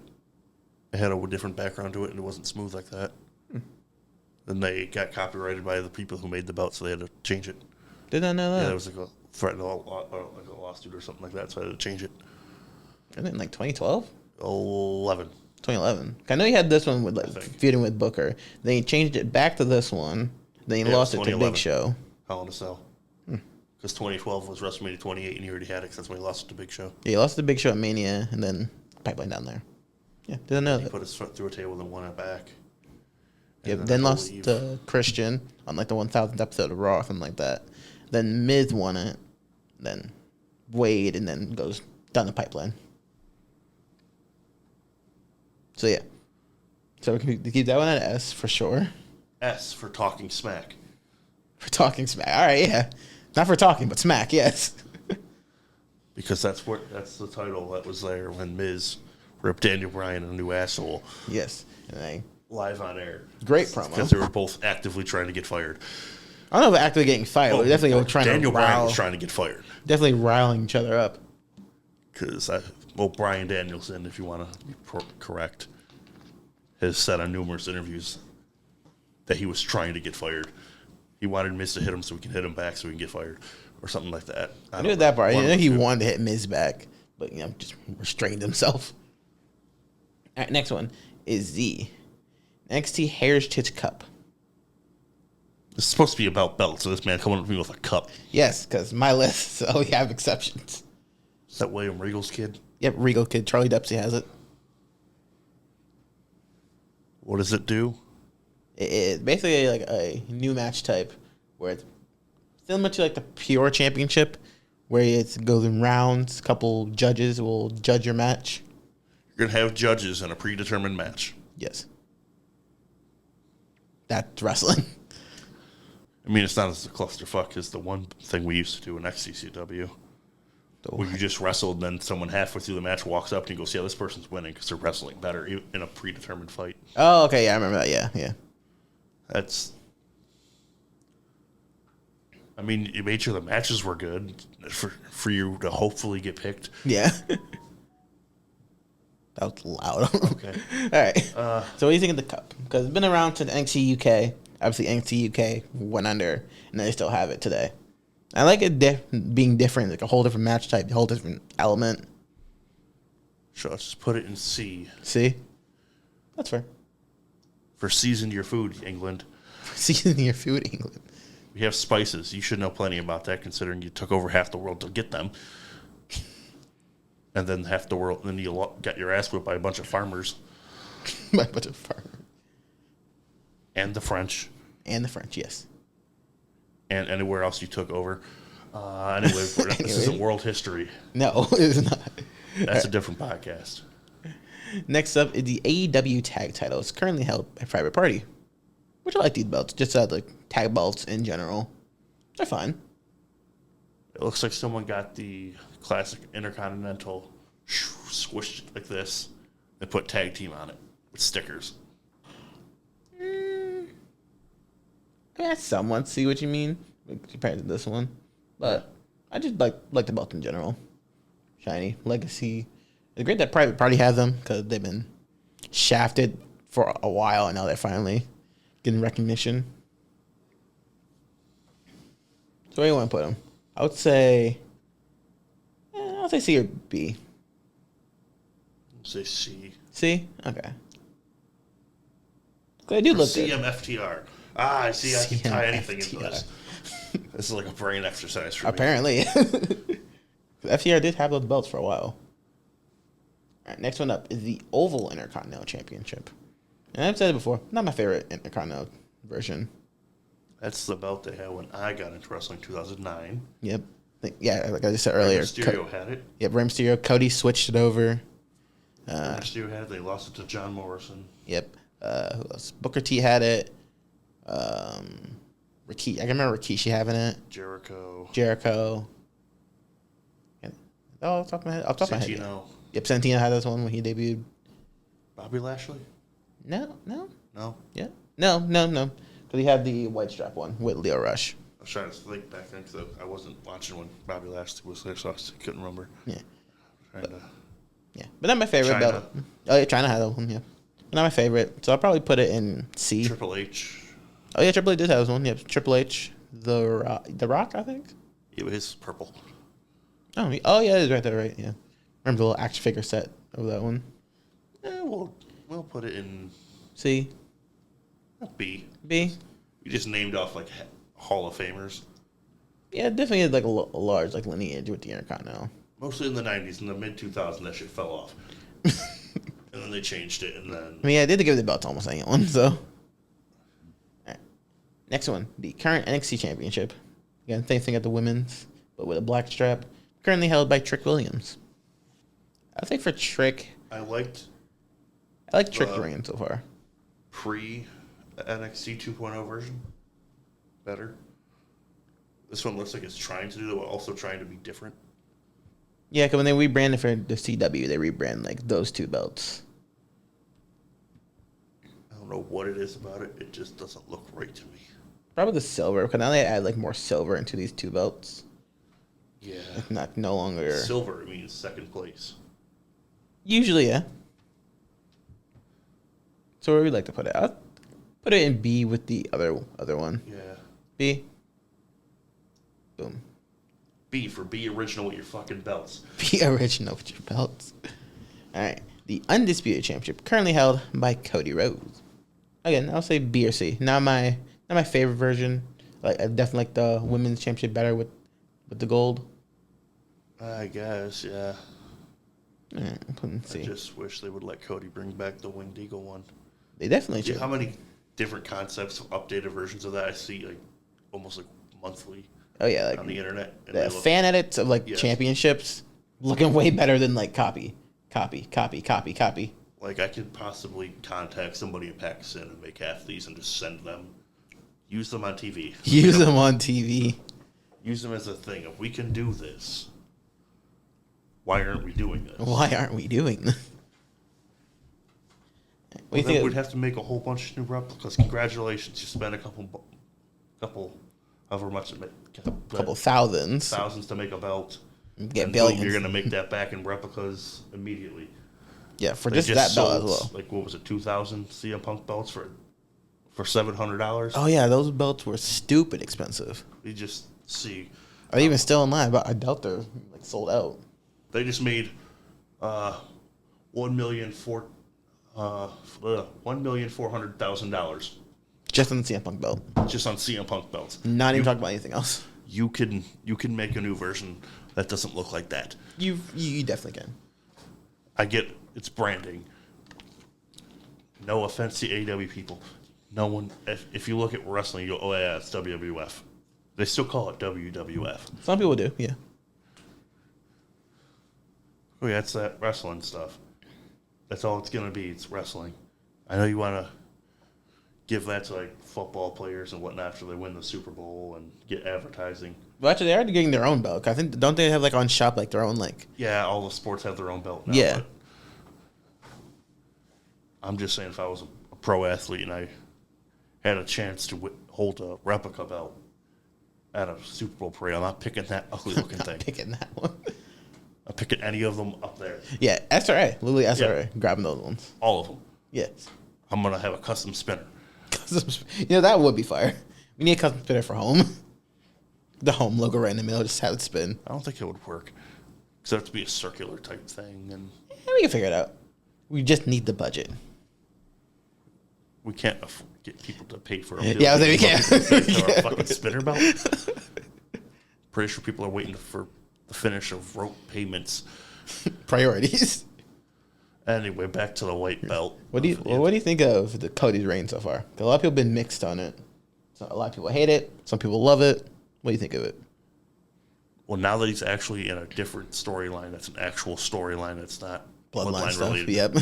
It had a different background to it, and it wasn't smooth like that. Then they got copyrighted by the people who made the belt, so they had to change it.
Did not know that.
Yeah, it was like a threat, like a lawsuit or something like that, so I had to change it.
Wasn't it in like 2012?
11.
2011. I know he had this one with like
think.
feuding with Booker. Then he changed it back to this one. Then he
Yeah,
lost it to
2011.
Big Show.
Hell in a Cell. Because 2012 was WrestleMania 28, and he already had it, 'cause that's when he lost it to Big Show.
Yeah, he lost to Big Show at Mania, and then pipeline down there. Yeah, didn't know
He
that.
put his foot through a table and won it back.
Yeah,
And
then
I
lost
believe-
to Christian on like the 1,000th episode of Raw, something like that. Then Miz won it. Then Wade, and then goes down the pipeline. So yeah. So we can keep that one at S for sure.
S for talking smack.
For talking smack. All right, yeah. Not for talking, but smack, yes.
Because that's the title that was there when Miz ripped Daniel Bryan a new asshole
Yes. And I,
live on air.
great promo.
Because they were both actively trying to get fired.
I don't know if they're actively getting fired, but they're definitely trying
Daniel
to
Bryan
rile,
was trying to get fired.
definitely riling each other up.
Because, Brian Danielson, if you want to be correct, has said on numerous interviews that he was trying to get fired. He wanted Miz to hit him so we can hit him back so we can get fired. Or something like that.
I knew that part. I
One
knew
of
he
the two.
wanted to hit Miz back, but just restrained himself. All right, next one is the NXT Heritage Cup.
It's supposed to be about belts, so this man coming up to me with a cup.
Yes, because my list, so we have exceptions.
Is that William Regal's kid?
Yep, Regal Kid. Charlie Dempsey has it.
What does it do?
It's basically like a new match type where it's similar to like the Pure Championship, where it goes in rounds. A couple judges will judge your match.
You're going to have judges in a predetermined match.
Yes. That's wrestling.
I mean, it's not as a clusterfuck as the one thing we used to do in XCCW. Where you just wrestled, and then someone halfway through the match walks up and you go, see how this person's winning because they're wrestling better in a predetermined fight.
Oh, okay. Yeah, I remember that. Yeah, yeah.
That's I mean, you made sure the matches were good for you to hopefully get picked.
Yeah. That was loud.
Okay.
All right. So what do you think of the cup? Because it's been around since NXT UK. Obviously, NXT UK went under, and they still have it today. I like it being different, like a whole different match type, a whole different element.
Sure, let's just put it in C.
See? That's fair.
For season your food, England.
Seasoning your food, England.
We have spices. You should know plenty about that, considering you took over half the world to get them. And then half the world, then you got your ass whipped by a bunch of farmers.
By a bunch of farmers.
And the French.
And the French, yes.
And anywhere else you took over. Anyway, this isn't world history.
No, it's not.
That's a different podcast.
Next up is the AEW tag title. It's currently held by Private Party, which I like these belts. Just like tag belts in general. They're fine.
It looks like someone got the classic Intercontinental, squished it like this, and put tag team on it with stickers.
I mean, I somewhat see what you mean compared to this one, but I just like the belt in general. Shiny legacy. It's great that Private Party has them because they've been shafted for a while, and now they're finally getting recognition. So where do you want to put them? I would say, I'll say C or B.
Say C.
C? Okay. They do look good.
CMFTR. I see. I can tie anything into
CMFTR.
this. This is like a brain exercise for me.
Apparently. FTR did have those belts for a while. All right, next one up is the Oval Intercontinental Championship. And I've said it before, not my favorite Intercontinental version.
That's the belt they had when I got into wrestling in 2009.
Yep. Yeah, like I just said earlier.
Mysterio had it.
Yep, Rey Mysterio. Cody switched it over.
Mysterio had it. They lost it to John Morrison.
Yep. Who else? Booker T had it. Rikishi. I can remember Rikishi having it. Jericho. Yeah. Oh, off the top of my head.
Santino.
Yep, Santino had this one when he debuted.
Bobby Lashley?
No. Yeah. No. Because he had the white strap one with Leo Rush.
I was trying to think back then because I wasn't watching when Bobby Lashley was there, so I couldn't remember.
Yeah. But not my favorite
China.
belt. Oh, yeah, China had that one, yeah. But not my favorite, so I'll probably put it in C.
Triple H.
Oh, yeah, Triple H did have this one. Yep, Triple H. The Rock, I think?
Yeah, but his purple.
Oh, yeah, it's right there, right, yeah. Remember the little action figure set of that one?
Yeah, we'll put it in
C.
B.
B.
We just named off like Hall of Famers.
Yeah, definitely had like a large like lineage with the Intercontinental.
Mostly in the 90s. In the mid-2000s, that shit fell off. And then they changed it, and then...
I mean, I did give the belt to almost anyone, so... All right. Next one, the current NXT Championship. Again, same thing at the women's, but with a black strap. Currently held by Trick Williams. I think for Trick...
I like
Trick's reign so far.
Pre-NXT 2.0 version better. This one looks like it's trying to do it, but also trying to be different.
Yeah, because when they rebranded for the CW, they rebrand like those two belts.
I don't know what it is about it. It just doesn't look right to me.
Probably the silver, because now they add like more silver into these two belts.
Yeah.
It's no longer...
Silver means second place.
Usually, yeah. So where would we like to put it? I'll put it in B with the other one.
Yeah.
B. Boom.
B for be original with your fucking belts.
Be original with your belts. All right. The Undisputed Championship, currently held by Cody Rhodes. Again, I'll say B or C. Not my favorite version. Like I definitely like the Women's Championship better with the gold.
I guess, yeah.
All right, I'm putting C.
I just wish they would let Cody bring back the Winged Eagle one.
They definitely
See
should.
how many different concepts, updated versions of that I see like almost like monthly
Oh yeah, like
on the internet. And
the
they look-
fan edits of like
Yes.
championships looking way better than like copy.
Like I could possibly contact somebody in Pakistan and make half these and just send them. Use them on TV.
Use them on TV.
Use them as a thing. If we can do this, why aren't we doing this?
Why aren't we doing this?
Well, then we'd have to make a whole bunch of new replicas. Congratulations, you spent a couple however much it
couple thousands.
thousands to make a belt.
Get
And
billions.
boom, you're gonna make that back in replicas immediately.
Yeah, for
They
just that belt as
sold,
well.
like what was it, 2,000 CM Punk belts for $700?
Oh yeah, those belts were stupid expensive.
You just see,
Are they even still in line? But I doubt they're like sold out.
they just made $1,400,000
Just on the CM Punk belt.
just on CM Punk belts.
Not even talking about anything else.
You can make a new version that doesn't look like that.
You definitely can.
I get it's branding. No offense to AEW people. No one, if you look at wrestling, you go, oh yeah, it's WWF. They still call it WWF.
Some people do, yeah.
Oh yeah, it's that wrestling stuff. That's all it's gonna be. It's wrestling. I know you want to give that to like football players and whatnot after they win the Super Bowl and get advertising.
Well, actually, they're already getting their own belt. I think don't they have like on shop like their own like?
Yeah, all the sports have their own belt now.
Yeah.
But I'm just saying, if I was a pro athlete and I had a chance to hold a replica belt at a Super Bowl parade, I'm not picking that ugly looking thing.
Picking that one.
I'm picking any of them up there.
Yeah, SRA, literally SRA, grabbing those ones.
All of them.
Yeah.
I'm gonna have a custom spinner.
That would be fire. We need a custom spinner for home. The home logo right in the middle, just have it spin.
I don't think it would work. Because it have to be a circular type thing, and
Yeah, we can figure it out. We just need the budget.
we can't get people to pay for a
Yeah, I was like, we can't.
a fucking spinner belt. Pretty sure people are waiting for the finish of rope payments.
Priorities.
Anyway, back to the white belt.
What do you think of the Cody's reign so far? 'Cause a lot of people have been mixed on it. So a lot of people hate it. Some people love it. What do you think of it?
Well, now that he's actually in a different storyline, that's an actual storyline that's not
Bloodline stuff.
related.
Yep.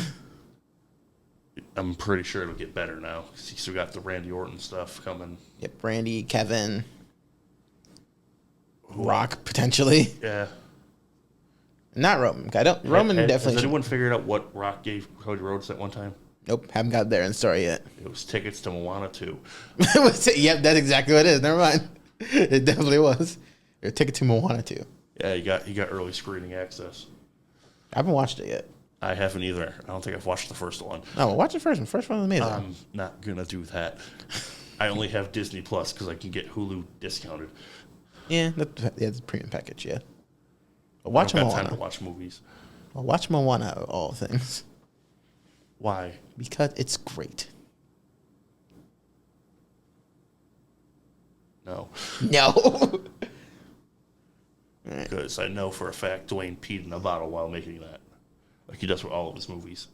I'm pretty sure it'll get better now. 'Cause he's still got the Randy Orton stuff coming.
Yep. Randy, Kevin, Rock potentially.
Yeah.
Not Roman. Roman
Has
definitely.
anyone figured out what Rock gave Cody Rhodes at one time?
Nope. Haven't got there in the story yet.
It was tickets to Moana 2.
Yep. That's exactly what it is. Never mind. It definitely was. Your ticket to Moana too.
Yeah, he got early screening access.
I haven't watched it yet.
I haven't either. I don't think I've watched the first one.
No, watch the first one. First one was amazing.
I'm not gonna do that. I only have Disney Plus because I can get Hulu discounted.
Yeah, that's a premium package. Yeah. But watch
I don't have time
Moana.
to watch movies.
Well, watch Moana of all things
Why?
because it's great.
No,
No.
because I know for a fact Dwayne peed in a bottle while making that, like he does with all of his movies.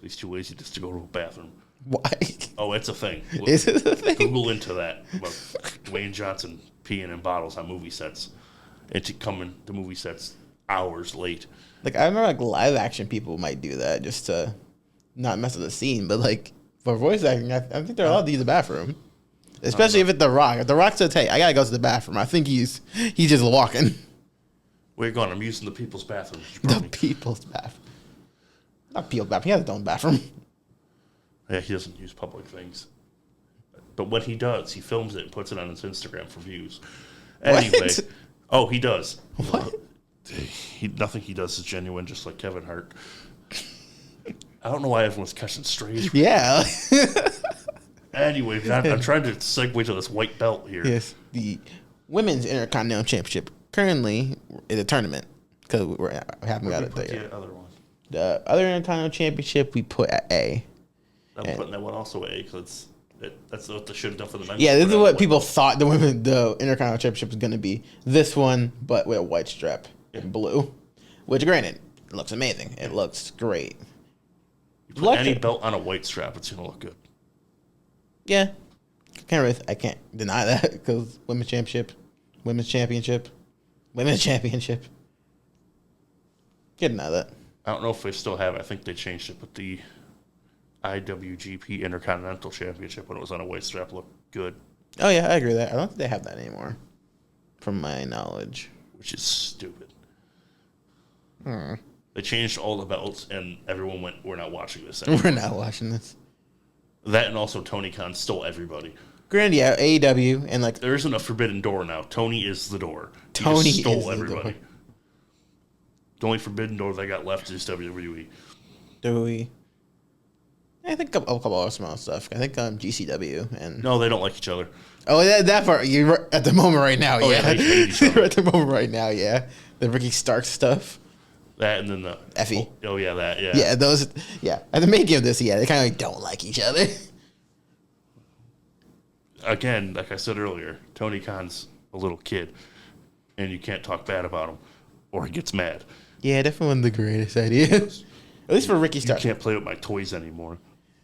He's too lazy just to go to a bathroom.
Why?
Oh, it's a thing.
Is it a thing?
Google into that about Dwayne Johnson peeing in bottles on movie sets, and to coming to movie sets hours late.
Like I remember, like live action people might do that just to not mess with the scene, but like for voice acting, I think they're allowed to use the bathroom, especially if it's The Rock. If The Rock says, "Hey, I gotta go to the bathroom," I think he's just walking.
Where you going? I'm using the people's bathroom.
The people's bathroom, not people's bathroom. He has his own bathroom.
Yeah, he doesn't use public things. But when he does, he films it and puts it on his Instagram for views. Anyway,
What?
oh, he does.
What?
Nothing he does is genuine, just like Kevin Hart. I don't know why everyone's catching strays.
Yeah.
Anyway, I'm trying to segue to this white belt here.
Yes, the Women's Intercontinental Championship currently is a tournament because we haven't got
Where'd
it
we put
there yet.
the other one?
The other Intercontinental Championship we put at A.
I'm putting that one also A because that's what they should have done for the men's.
Yeah, this
Put
is
out
what
the
people
white
thought the Intercontinental Championship was going to be. This one, but with a white strap in blue. Which, granted, it looks amazing. It looks great.
belt. You put any belt on a white strap, it's gonna look good.
Yeah, I can't deny that because Women's Championship. Can't deny that.
I don't know if they still have it. I think they changed it, but the IWGP Intercontinental Championship when it was on a white strap looked good,
Oh yeah, I agree with that. I don't think they have that anymore, from my knowledge.
which is stupid. They changed all the belts, and everyone went, "We're not watching this anymore."
We're not watching this.
That and also Tony Khan stole everybody.
Granted, yeah, AEW and like
There isn't a forbidden door now. Tony is the door. He
Tony
just stole
is the
everybody.
door.
The only forbidden door they got left is WWE.
WWE. I think a couple of small stuff. I think GCW and
No, they don't like each other.
oh that part you're at the moment right now.
Oh, yeah,
yeah,
they hate each other.
at the moment right now. Yeah, the Ricky Stark stuff.
That and then the
Effie.
Oh yeah, that yeah.
Yeah, those. Yeah, at the making of this, yeah, they kind of like don't like each other.
Again, like I said earlier, Tony Khan's a little kid, and you can't talk bad about him, or he gets mad.
Yeah, definitely one of the greatest ideas. At least for Ricky
You
Stark.
can't play with my toys anymore.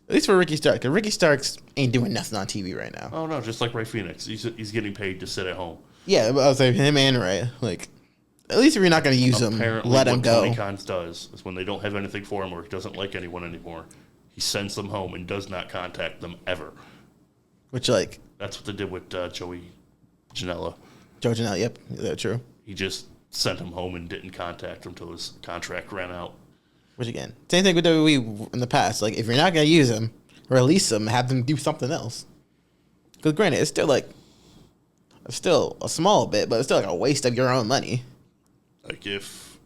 At least for Ricky Stark. Because Ricky Starks ain't doing nothing on TV right now.
Oh no, just like Ray Phoenix, he's getting paid to sit at home.
Yeah, but I was like him and Ray. Like, at least if you're not going to use him,
Apparently,
let him
what
go.
Tony Khan does is when they don't have anything for him or he doesn't like anyone anymore, he sends them home and does not contact them ever.
Which, like,
That's what they did with Joey Janela.
Joe Janelle, yep, that's true.
He just sent him home and didn't contact him until his contract ran out.
Which, again, same thing with WWE in the past. Like, if you're not going to use him, release him, have them do something else. Because, granted, it's still a small bit, but it's still like a waste of your own money.
Like, if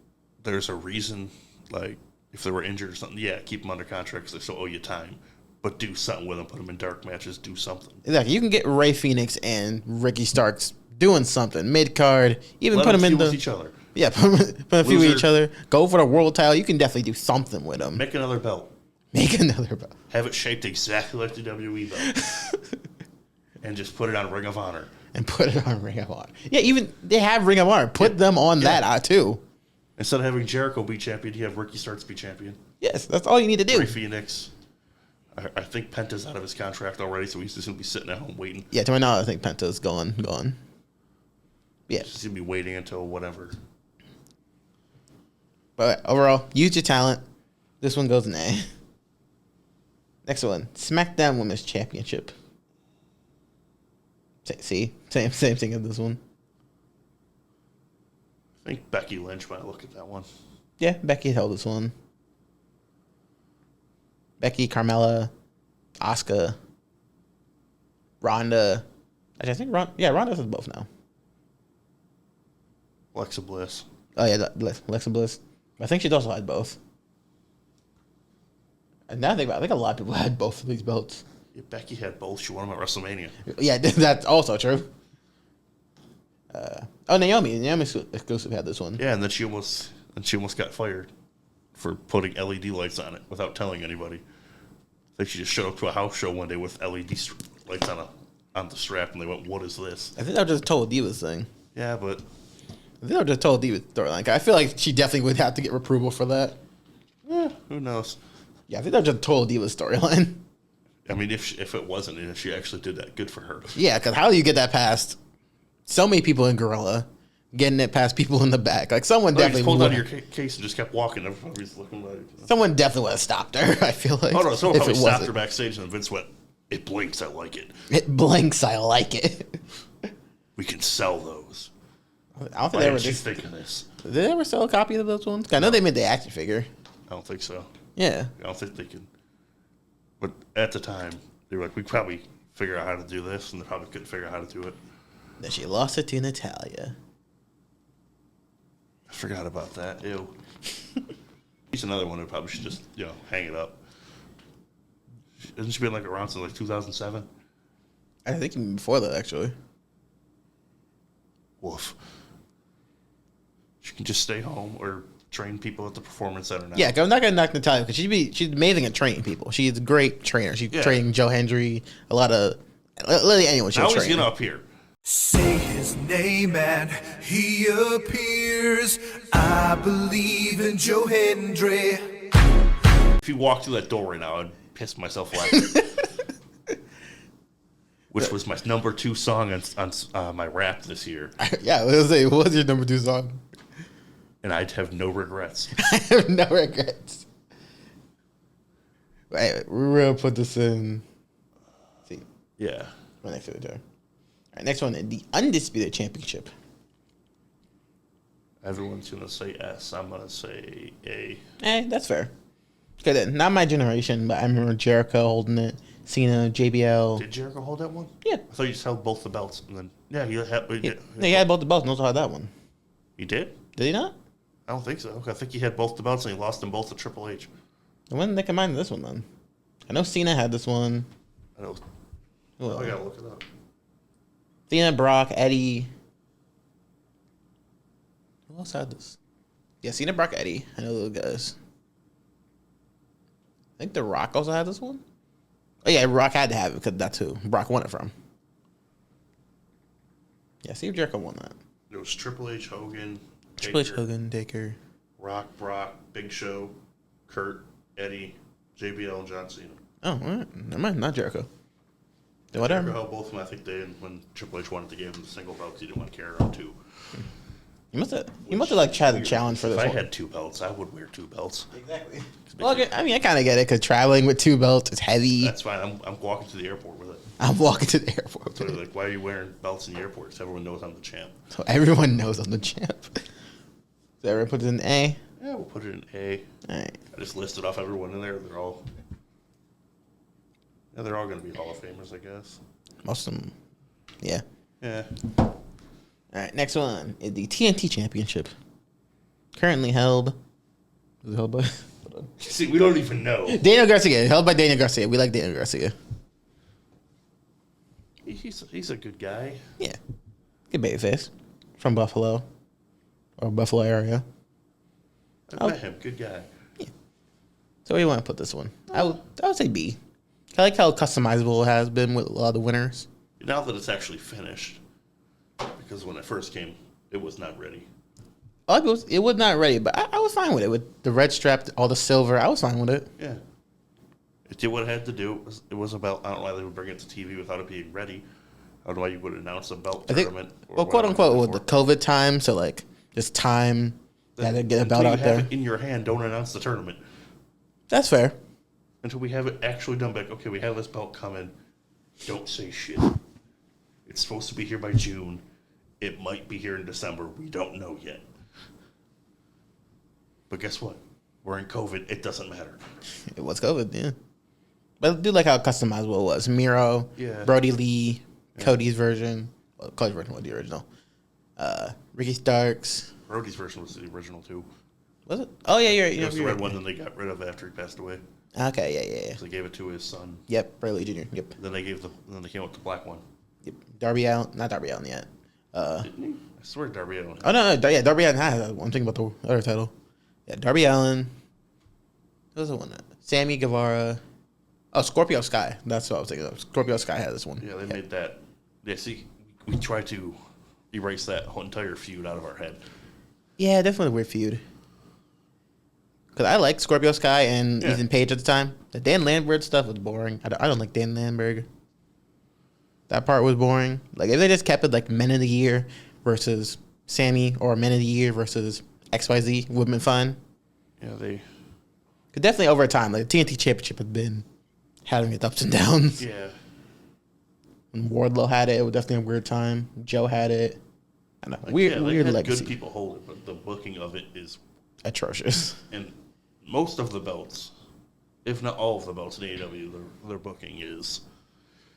there's a reason, like, if they were injured or something, yeah, keep them under contract because they still owe you time. But do something with them. Put them in dark matches. Do something.
Exactly. You can get Ray Phoenix and Ricky Starks doing something mid-card. Even
Let
put
them
them in
feud
the...
with each other.
Yeah, put a few with
Loser.
each other. Go for the world title. You can definitely do something with them.
Make another belt.
Make another belt.
Have it shaped exactly like the WWE belt. And just put it on Ring of Honor.
And put it on Ring of Honor. Yeah, even they have Ring of Honor. Put them on that too.
Instead of having Jericho be champion, you have Ricky Starks be champion.
Yes, that's all you need to do.
Ray Phoenix. I think Penta's out of his contract already, so he's just going to be sitting at home waiting.
Yeah, to my knowledge, I think Penta's gone. Yeah.
He's going to be waiting until whatever.
But overall, use your talent. This one goes nah. Next one, SmackDown Women's Championship. See, same thing as this one.
I think Becky Lynch might look at that one.
Yeah, Becky held this one. Becky, Carmella, Asuka, Ronda. Actually, I think Ronda has both now.
Alexa Bliss.
Oh yeah, Alexa Bliss. I think she's also had both. And now I think about it, I think a lot of people had both of these belts.
Yeah, Becky had both. She won them at WrestleMania.
Yeah, that's also true. Naomi exclusive had this one.
Yeah, and then she almost got fired for putting LED lights on it without telling anybody. I think she just showed up to a house show one day with LED lights on the strap, and they went, "What is this?"
I think that was just a Total Divas thing.
Yeah, but
I think that was just a Total Divas storyline. I feel like she definitely would have to get approval for that.
who knows?
Yeah, I think that was just a Total Divas storyline.
I mean, if it wasn't, and if she actually did that, good for her.
Yeah, because how do you get that past so many people in Gorilla, getting it past people in the back? Like someone
You
definitely
just pulled out
would-
of your case and just kept walking. Everybody's looking like.
Someone definitely would have stopped her. I feel like.
Oh no! Someone
if
probably
it
stopped
wasn't.
her backstage, and then Vince went, "It blinks. I like it.
It blinks. I like it.
We can sell those."
I don't think
Why
they ever
didn't you
did.
think of this?
Did they ever sell a copy of those ones? I know they made the action figure.
I don't think so.
Yeah.
I don't think they can. But at the time, they were like, "We could probably figure out how to do this," and they probably couldn't figure out how to do it.
Then she lost it to Natalia.
I forgot about that. Ew. He's another one who probably should just hang it up. Hasn't she been around since 2007?
I think even before that, actually.
Woof. She can just stay home or train people at the performance center now.
Yeah, 'cause I'm not gonna knock Natalia because she's amazing at training people. She's a great trainer. She's training Joe Hendry, a lot of literally anyone she'll
Now he's
train.
getting up here.
Say his name and he appears. I believe in Joe Hendry.
If he walked through that door right now, I'd piss myself laughing. Which was my number 2 song on my rap this year.
Yeah, I was gonna say, what was your number 2 song?
And I'd have no regrets.
I have no regrets. Wait, we're gonna put this in. See,
Yeah.
right next to the door. All right, next one, the Undisputed Championship.
Everyone's going to say S. I'm going to say A.
That's fair. Okay, then, not my generation, but I remember Jericho holding it, Cena, JBL.
Did Jericho hold that one?
Yeah.
I thought you just held both the belts, and then he had.
He had both the belts and also had that one.
He did?
Did he not?
I don't think so. I think he had both the belts and he lost them both to Triple H.
And when did they combine this one then? I know Cena had this one.
I know.
Well,
I gotta look it up.
Cena, Brock, Eddie. Who else had this? Yeah, Cena, Brock, Eddie. I know those guys. I think The Rock also had this one. Oh yeah, Rock had to have it because that's who Brock won it from. Yeah, Steve Jericho won that.
It was Triple H, Hogan,
Triple H,
Taker,
Hogan, Taker.
Rock, Brock, Big Show, Kurt, Eddie, JBL, and John Cena.
Oh, all right. Never mind, not Jericho. Then
Jericho
whatever.
held both of them. I think when Triple H wanted to give him the single belts, he didn't want to carry around two.
He must have like tried to challenge for this
If I
one.
had two belts, I would wear two belts.
Exactly. Well, I mean, I kind of get it because traveling with two belts is heavy.
That's fine. I'm walking to the airport with it.
I'm walking to the airport.
So they're like, why are you wearing belts in the airport? Because everyone knows I'm the champ.
So everyone knows I'm the champ. So everyone puts it in A.
Yeah, we'll put it in A.
All right.
I just listed off everyone in there. They're all going to be Hall of Famers, I guess.
Most of them. Yeah.
Yeah.
All right. Next one is the TNT Championship. Currently held. Is it held by? Hold on.
See, we don't even know.
Daniel Garcia. Held by Daniel Garcia. We like Daniel Garcia.
He's a good guy.
Yeah. Good babyface. From Buffalo. Or Buffalo area.
I met him. Good guy.
So where do you want to put this one? I would say B. I like how customizable it has been with a lot of the winners.
Now that it's actually finished, because when it first came, it was not ready.
It was not ready, but I was fine with it. With the red strap, all the silver, I was fine with it.
Yeah. It did what it had to do. It was about, I don't know why they would bring it to TV without it being ready. I don't know why you would announce a belt
I think,
tournament.
well, quote unquote, with the COVID time, so like just time, had to get a belt
Until
out
you have
there.
it in your hand, don't announce the tournament.
That's fair.
Until we have it actually done back. Okay, we have this belt coming. Don't say shit. It's supposed to be here by June. It might be here in December. We don't know yet. But guess what? We're in COVID. It doesn't matter.
It was COVID, yeah. But I do like how customizable it was. Miro,
Yeah.
Brody Lee, Cody's version. Well, Cody's version was the original. Ricky Starks.
Brody's version was the original too.
Was it? Oh, yeah,
It was the
you're
red
right.
one that they got rid of after he passed away.
Okay, yeah.
So they gave it to his son.
Yep, Brody Lee Jr. Yep.
Then they came up with the black one.
Yep. Darby Allin. Not Darby Allin yet.
Didn't he? I swear Darby Allin.
Oh, no. Yeah, Darby Allin had that one. I'm thinking about the other title. Yeah, Darby Allin. What was the one? Sammy Guevara. Oh, Scorpio Sky. That's what I was thinking of. Scorpio Sky had this one.
Yeah, they made that. Yeah, see, we tried to erase that whole entire feud out of our head.
Yeah, definitely a weird feud. Because I liked Scorpio Sky and
Yeah.
Ethan Page at the time. The Dan Lambert stuff was boring. I don't like Dan Lambert. That part was boring. Like, if they just kept it like Men of the Year versus Sammy or Men of the Year versus XYZ, would have been fun.
Yeah, they.
Because definitely over time, like, the TNT Championship had been having its ups and downs.
Yeah.
When Wardlow had it, it was definitely a weird time. Joe had it. I don't know. Weird,
yeah, they
weird
had
legacy.
good people hold it, but the booking of it is.
Atrocious.
And most of the belts, if not all of the belts in AEW, their booking is.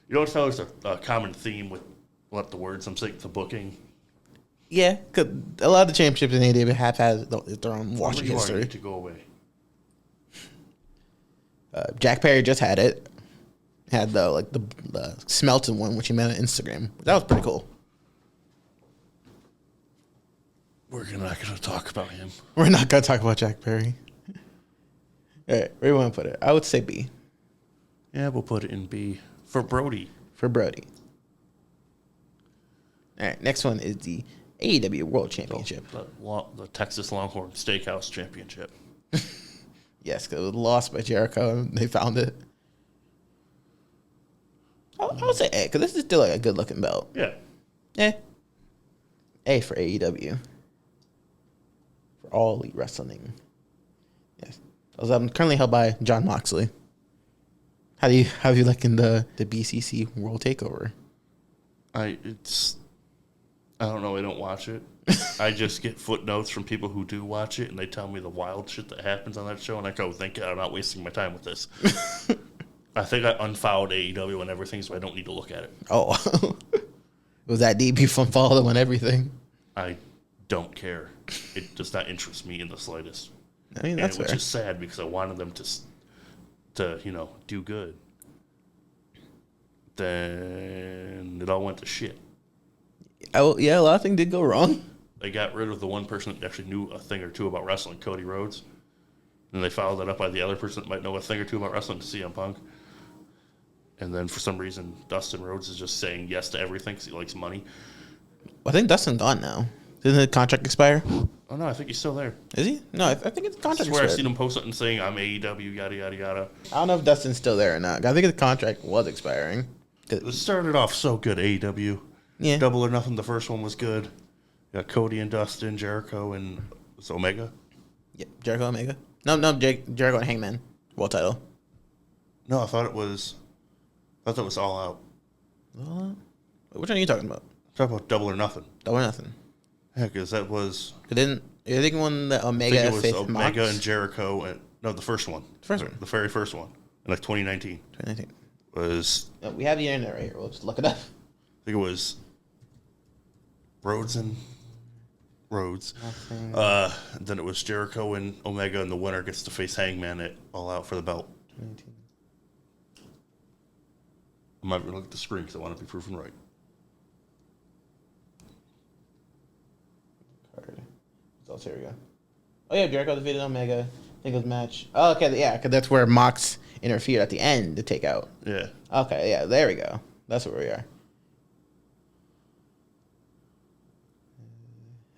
You know what there's a common theme with what the words I'm saying, the booking?
Yeah, because a lot of the championships in AEW have had their own watching
You
history.
need to go away.
Jack Perry just had it. Had the Smelton one, which he made on Instagram. That was pretty cool.
We're not going to talk about him.
We're not gonna talk about Jack Perry. All right, where do you want to put it? I would say B
Yeah, we'll put it in B for Brody.
for Brody. All right, next one is the AEW World Championship.
The Texas Longhorn Steakhouse Championship.
Yes, because it was lost by Jericho and they found it. I would say A, because this is still like a good looking belt.
Yeah.
Yeah. A for AEW. For All Elite Wrestling. Yes. I'm currently held by John Moxley. How do you like in the BCC World Takeover?
It's I don't know. I don't watch it. I just get footnotes from people who do watch it, and they tell me the wild shit that happens on that show, and I go, thank God I'm not wasting my time with this. I think I unfollowed AEW and everything, so I don't need to look at it.
Oh. Was that deep? You unfollowed on everything?
I don't care. It does not interest me in the slightest.
I mean, that's
which
fair.
is sad because I wanted them to do good. Then it all went to shit.
Oh, yeah, a lot of things did go wrong.
They got rid of the one person that actually knew a thing or two about wrestling, Cody Rhodes. And they followed that up by the other person that might know a thing or two about wrestling, CM Punk. And then for some reason, Dustin Rhodes is just saying yes to everything because he likes money.
I think Dustin's gone now. Didn't the contract expire?
Oh, no, I think he's still there.
Is he? No, I think it's
I
contract
swear I've
expired.
seen him post something saying, I'm AEW, yada, yada, yada.
I don't know if Dustin's still there or not. I think his contract was expiring.
It started off so good, AEW.
Yeah.
Double or Nothing, the first one was good. You got Cody and Dustin, Jericho, and it's Omega.
Yeah, Jericho Omega. No, Jericho and Hangman. World title.
No, I thought that was All Out.
Which one are you talking about?
Talk about Double or Nothing.
Double or Nothing.
Yeah, because that was...
You're thinking one that
I
Omega
think it was
faced
Omega
Mox?
and Jericho. And no, the first one.
First one.
The very first one. In like 2019.
2019.
Was...
No, we have the internet right here. We'll just look it up.
I think it was Rhodes and Rhodes. Then it was Jericho and Omega, and the winner gets to face Hangman at All Out for the belt.
2019.
I'm not going to look at the screen because I want to be proven right.
Card. Results, here we go. Oh, yeah, Jericho defeated Omega. I think it was match. Oh, okay, yeah, because that's where Mox interfered at the end to take out.
Yeah.
Okay, yeah, there we go. That's where we are.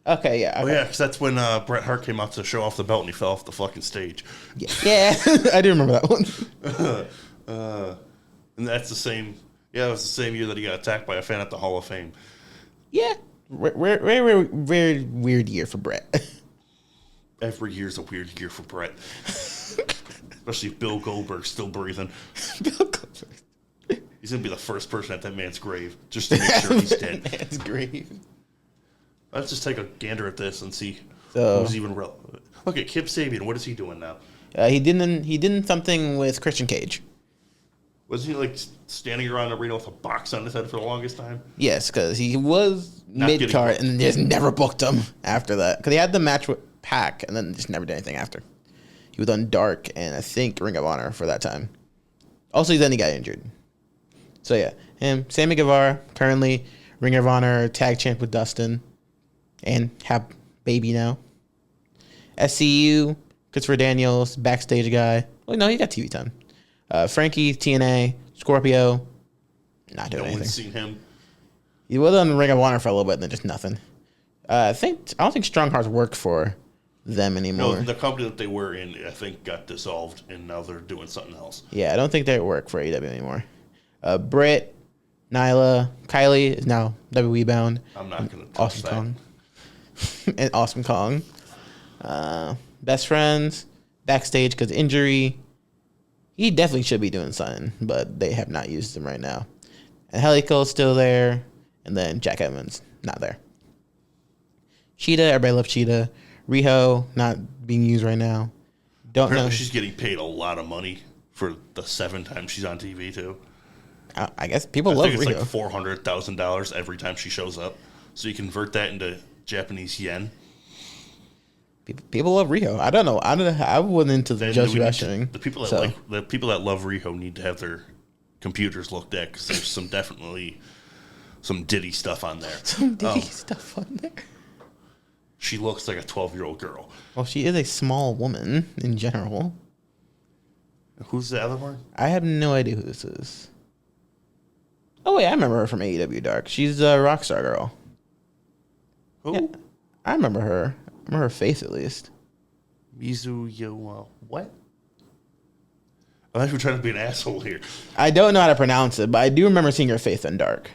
Okay, yeah.
Oh,
Okay.
yeah, because that's when Bret Hart came out to show off the belt and he fell off the fucking stage.
Yeah, I do remember that one.
And that's the same... Yeah, it was the same year that he got attacked by a fan at the Hall of Fame.
Yeah, very weird year for Brett.
Every year's a weird year for Bret. Especially if Bill Goldberg's still breathing. He's going to be the first person at that man's grave just to make sure he's dead.
Man's grave.
Let's just take a gander at this and see
So-
who's even relevant. Look at Kip Sabian. What is he doing now?
He did something with Christian Cage.
Was he like standing around the arena with a box on his head for the longest time?
Yes, because he was
Not getting
mid card
booked.
and they just never booked him after that. Because he had the match with Pac and then just never did anything after. He was on Dark and I think Ring of Honor for that time. Also, then he got injured. So yeah, him, Sammy Guevara, currently Ring of Honor tag champ with Dustin, and have baby now. SCU, Christopher Daniels, backstage guy. Well, no, he got TV time. Frankie, TNA, Scorpio, not doing
No
anything.
one's seen him.
He was on Ring of Honor for a little bit, and then just nothing. I don't think Strong Hearts work for them
No,
anymore.
the company that they were in, I think, got dissolved, and now they're doing something else.
Yeah, I don't think they work for AEW anymore. Britt, Nyla, Kylie is now WWE bound.
I'm not going to touch
Awesome
that.
Kong. And Awesome Kong. Best friends, backstage because injury. He definitely should be doing something, but they have not used him right now. And Helico's still there, and then Jack Evans, not there. Cheetah, everybody loves Cheetah. Riho, not being used right now. Don't know.
Apparently, she's getting paid a lot of money for the 7 times she's on TV, too.
I guess people
I
love
think it's
Riho.
like $400,000 every time she shows up. So you convert that into Japanese yen.
People love Riho. I don't know. I wasn't into the
Then
Joshi
we need
wrestling.
to- the people that love Riho need to have their computers looked at because there's definitely some Diddy stuff on there.
Some Diddy stuff on there.
She looks like a 12-year-old girl.
Well, she is a small woman in general.
Who's the other one?
I have no idea who this is. Oh wait, I remember her from AEW Dark. She's a Rockstar Girl.
Who?
Yeah, I remember her. I remember her face at least.
Mizuyo. What? I'm actually trying to be an asshole here.
I don't know how to pronounce it, but I do remember seeing her face in Dark.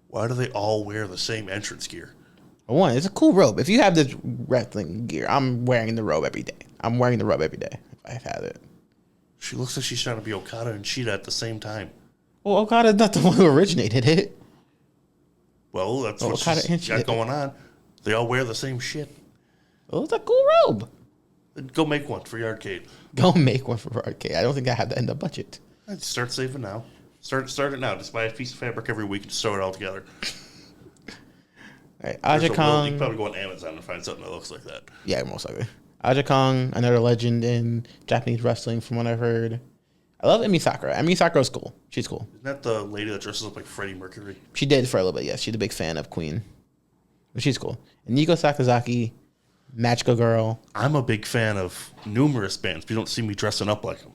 Why do they all wear the same entrance gear?
For one, it's a cool robe. If you have this wrestling gear, I'm wearing the robe every day. I'm wearing the robe every day if I've had it.
She looks like she's trying to be Okada and Cheetah at the same time.
Well, Okada's not the one who originated it.
Well, that's what
kind of
she's got going on. They all wear the same shit.
Oh, it's a cool robe.
Go make one for your arcade.
Go make one for arcade. I don't think I have that in the budget.
I'd start saving now. Start it now. Just buy a piece of fabric every week and sew it all together.
All right, Aja
You can
Kong.
probably go on Amazon and find something that looks like that.
Yeah, most likely. Aja Kong, another legend in Japanese wrestling, from what I've heard. I love Emi Sakura. Emi Sakura's cool. She's cool.
Isn't that the lady that dresses up like Freddie Mercury?
She did for a little bit, yes. She's a big fan of Queen. But she's cool. And Nico Sakazaki, Magical Girl.
I'm a big fan of numerous bands, but you don't see me dressing up like them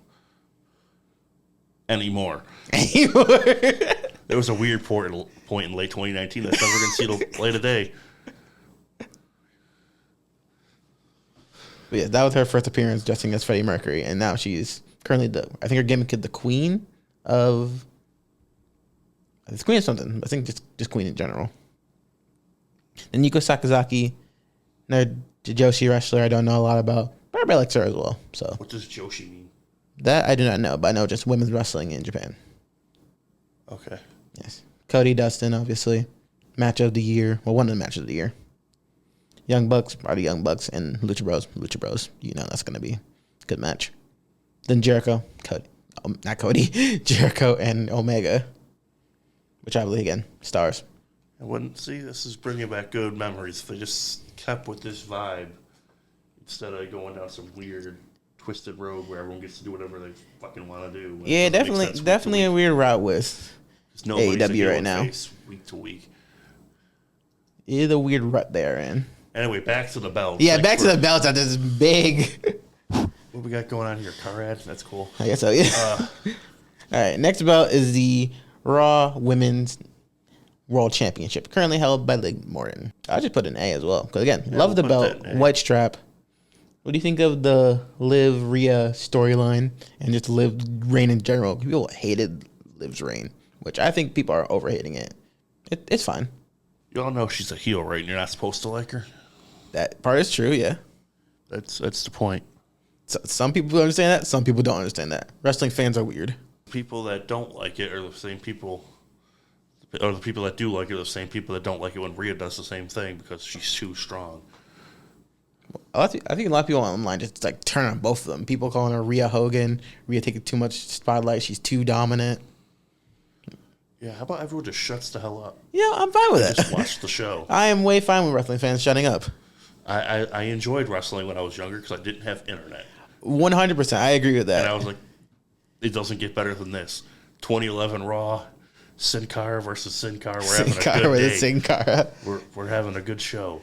anymore. There was a weird point in late 2019 that's never going to see the light of day.
But yeah, that was her first appearance dressing as Freddie Mercury, and now she's currently I think her gimmick is the Queen of. It's Queen of something. I think just Queen in general. And Nico Sakazaki, another Joshi wrestler I don't know a lot about, but everybody likes her as well. So
What does Joshi mean?
that I do not know, but I know just women's wrestling in Japan.
Okay.
Yes. Cody Dustin, obviously. Match of the year. Well, one of the matches of the year. Young Bucks, probably Young Bucks, and Lucha Bros. Lucha Bros. You know that's going to be a good match. Then Jericho, Cody. Not Cody. Jericho and Omega. Which I believe, again, stars.
I wouldn't see this is bringing back good memories. If they just kept with this vibe instead of going down some weird, twisted road where everyone gets to do whatever they fucking want to do.
Yeah, definitely a weird route with AEW right now.
Week to week.
Yeah, the weird rut they're in.
Anyway, back to the belt.
Yeah, back to the belts at this big.
What we got going on here? Car ad? That's cool.
I guess so, yeah. All right, next belt is the Raw Women's World Championship, currently held by Liv Morgan. I just put an A as well, because again, love the belt, white strap. What do you think of the Liv Rhea storyline and just Liv reign in general? People hated Liv's reign, which I think people are overhating it. It's fine.
You all know she's a heel, right? And you're not supposed to like her.
That part is true, yeah.
That's the point.
So, some people understand that, some people don't understand that. Wrestling fans are weird.
People that don't like it are the same people, or the people that do like it are the same people that don't like it when Rhea does the same thing because she's too strong.
I think a lot of people online just like turn on both of them. People calling her Rhea Hogan. Rhea taking too much spotlight. She's too dominant.
Yeah, how about everyone just shuts the hell up?
Yeah, I'm fine with
Just
that.
watch the show.
I am way fine with wrestling fans shutting up.
I enjoyed wrestling when I was younger because I didn't have internet.
100%. I agree with that.
And I was like, it doesn't get better than this. 2011 Raw, Sin Cara versus Sin Cara. We're having a good day.
Sin Cara.
We're having a good show.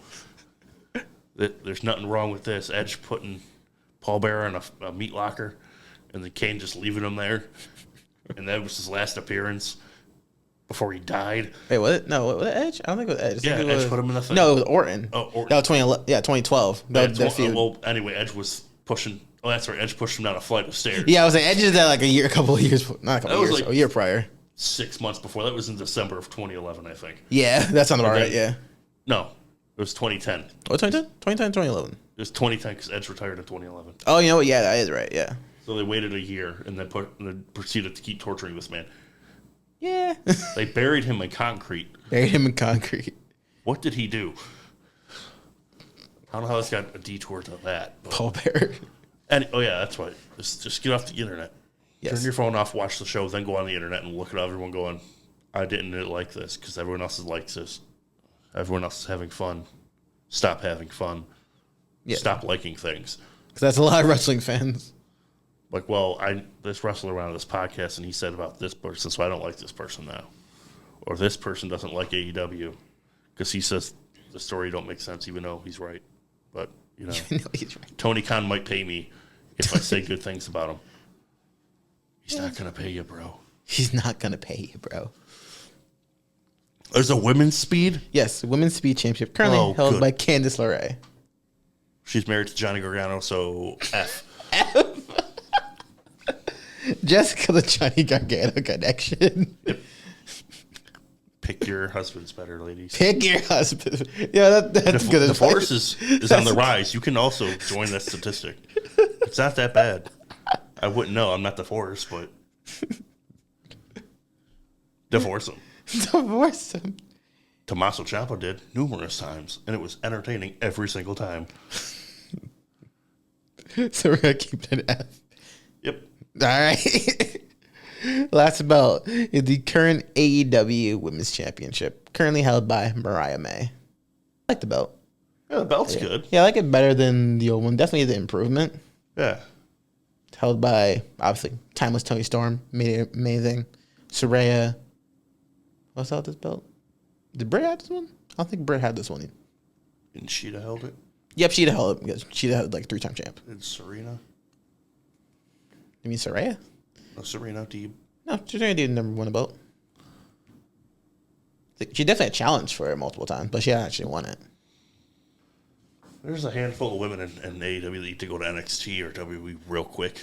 There's nothing wrong with this. Edge putting Paul Bearer in a meat locker, and then Kane just leaving him there. And that was his last appearance before he died.
Wait, what? No, what was it Edge? I don't think it was Edge.
Yeah, Edge put him in the thing.
No, it was Orton.
Oh, Orton.
That was 2011. Yeah, 2012. That feud.
Well, anyway, Edge was pushing. Oh, that's right. Edge pushed him down a flight of stairs.
Yeah, I was like, Edge did that like a couple of years, not a couple of years,
like-
a year prior.
6 months before. That was in December of 2011, I think.
Yeah, that sounds about
Okay.
right, yeah.
No, it was 2010.
What, 2010? 2010, 2011.
It was 2010 because Edge retired in 2011.
Oh, you know what? Yeah, that is right, yeah.
So they waited a year and then proceeded to keep torturing this man.
Yeah.
They buried him in concrete.
Buried him in concrete.
What did he do? I don't know how this got a detour to that. But.
Paul Bearer.
And, oh, yeah, that's right. Just get off the internet.
Yes.
Turn your phone off, watch the show, then go on the internet and look at everyone going, I didn't like this because everyone else likes this. Everyone else is having fun. Stop having fun.
Yeah.
Stop liking things.
Because that's a lot of wrestling fans.
Like, well, this wrestler around this podcast and he said about this person, so I don't like this person now. Or this person doesn't like AEW because he says the story don't make sense, even though he's right. But, you know,
No, he's right.
Tony Khan might pay me if I say good things about him. He's not going to pay you, bro.
He's not going to pay you, bro.
There's a women's speed.
Yes, Women's Speed Championship, currently held
good.
by Candice LeRae.
She's married to Johnny Gargano, so F.
Jessica the Johnny Gargano connection.
Pick your husbands better, ladies.
Pick your husband. Yeah, that's good advice.
Divorce is on the rise. You can also join that statistic. It's not that bad. I wouldn't know. I'm not divorced, but divorce them.
Divorce him.
Tommaso Ciampa did numerous times, and it was entertaining every single time.
So we're gonna keep it at F.
Yep.
All right. Last belt is the current AEW Women's Championship, currently held by Mariah May. I like the belt.
Yeah, the belt's good.
Yeah, I like it better than the old one. Definitely the improvement.
Yeah.
It's held by, obviously, Timeless Tony Storm. Made it amazing. Saraya. What's out this belt? Did Britt have this one? I don't think Britt had this one.
And Sheeta held it.
Yep, Sheeta held it because Sheeta had like 3-time champ.
And Serena.
You mean Saraya?
No, Serena, do you?
No, she's already did number one belt. She definitely had challenged for it multiple times, but she hadn't actually won it.
There's a handful of women in AEW that need to go to NXT or WWE real quick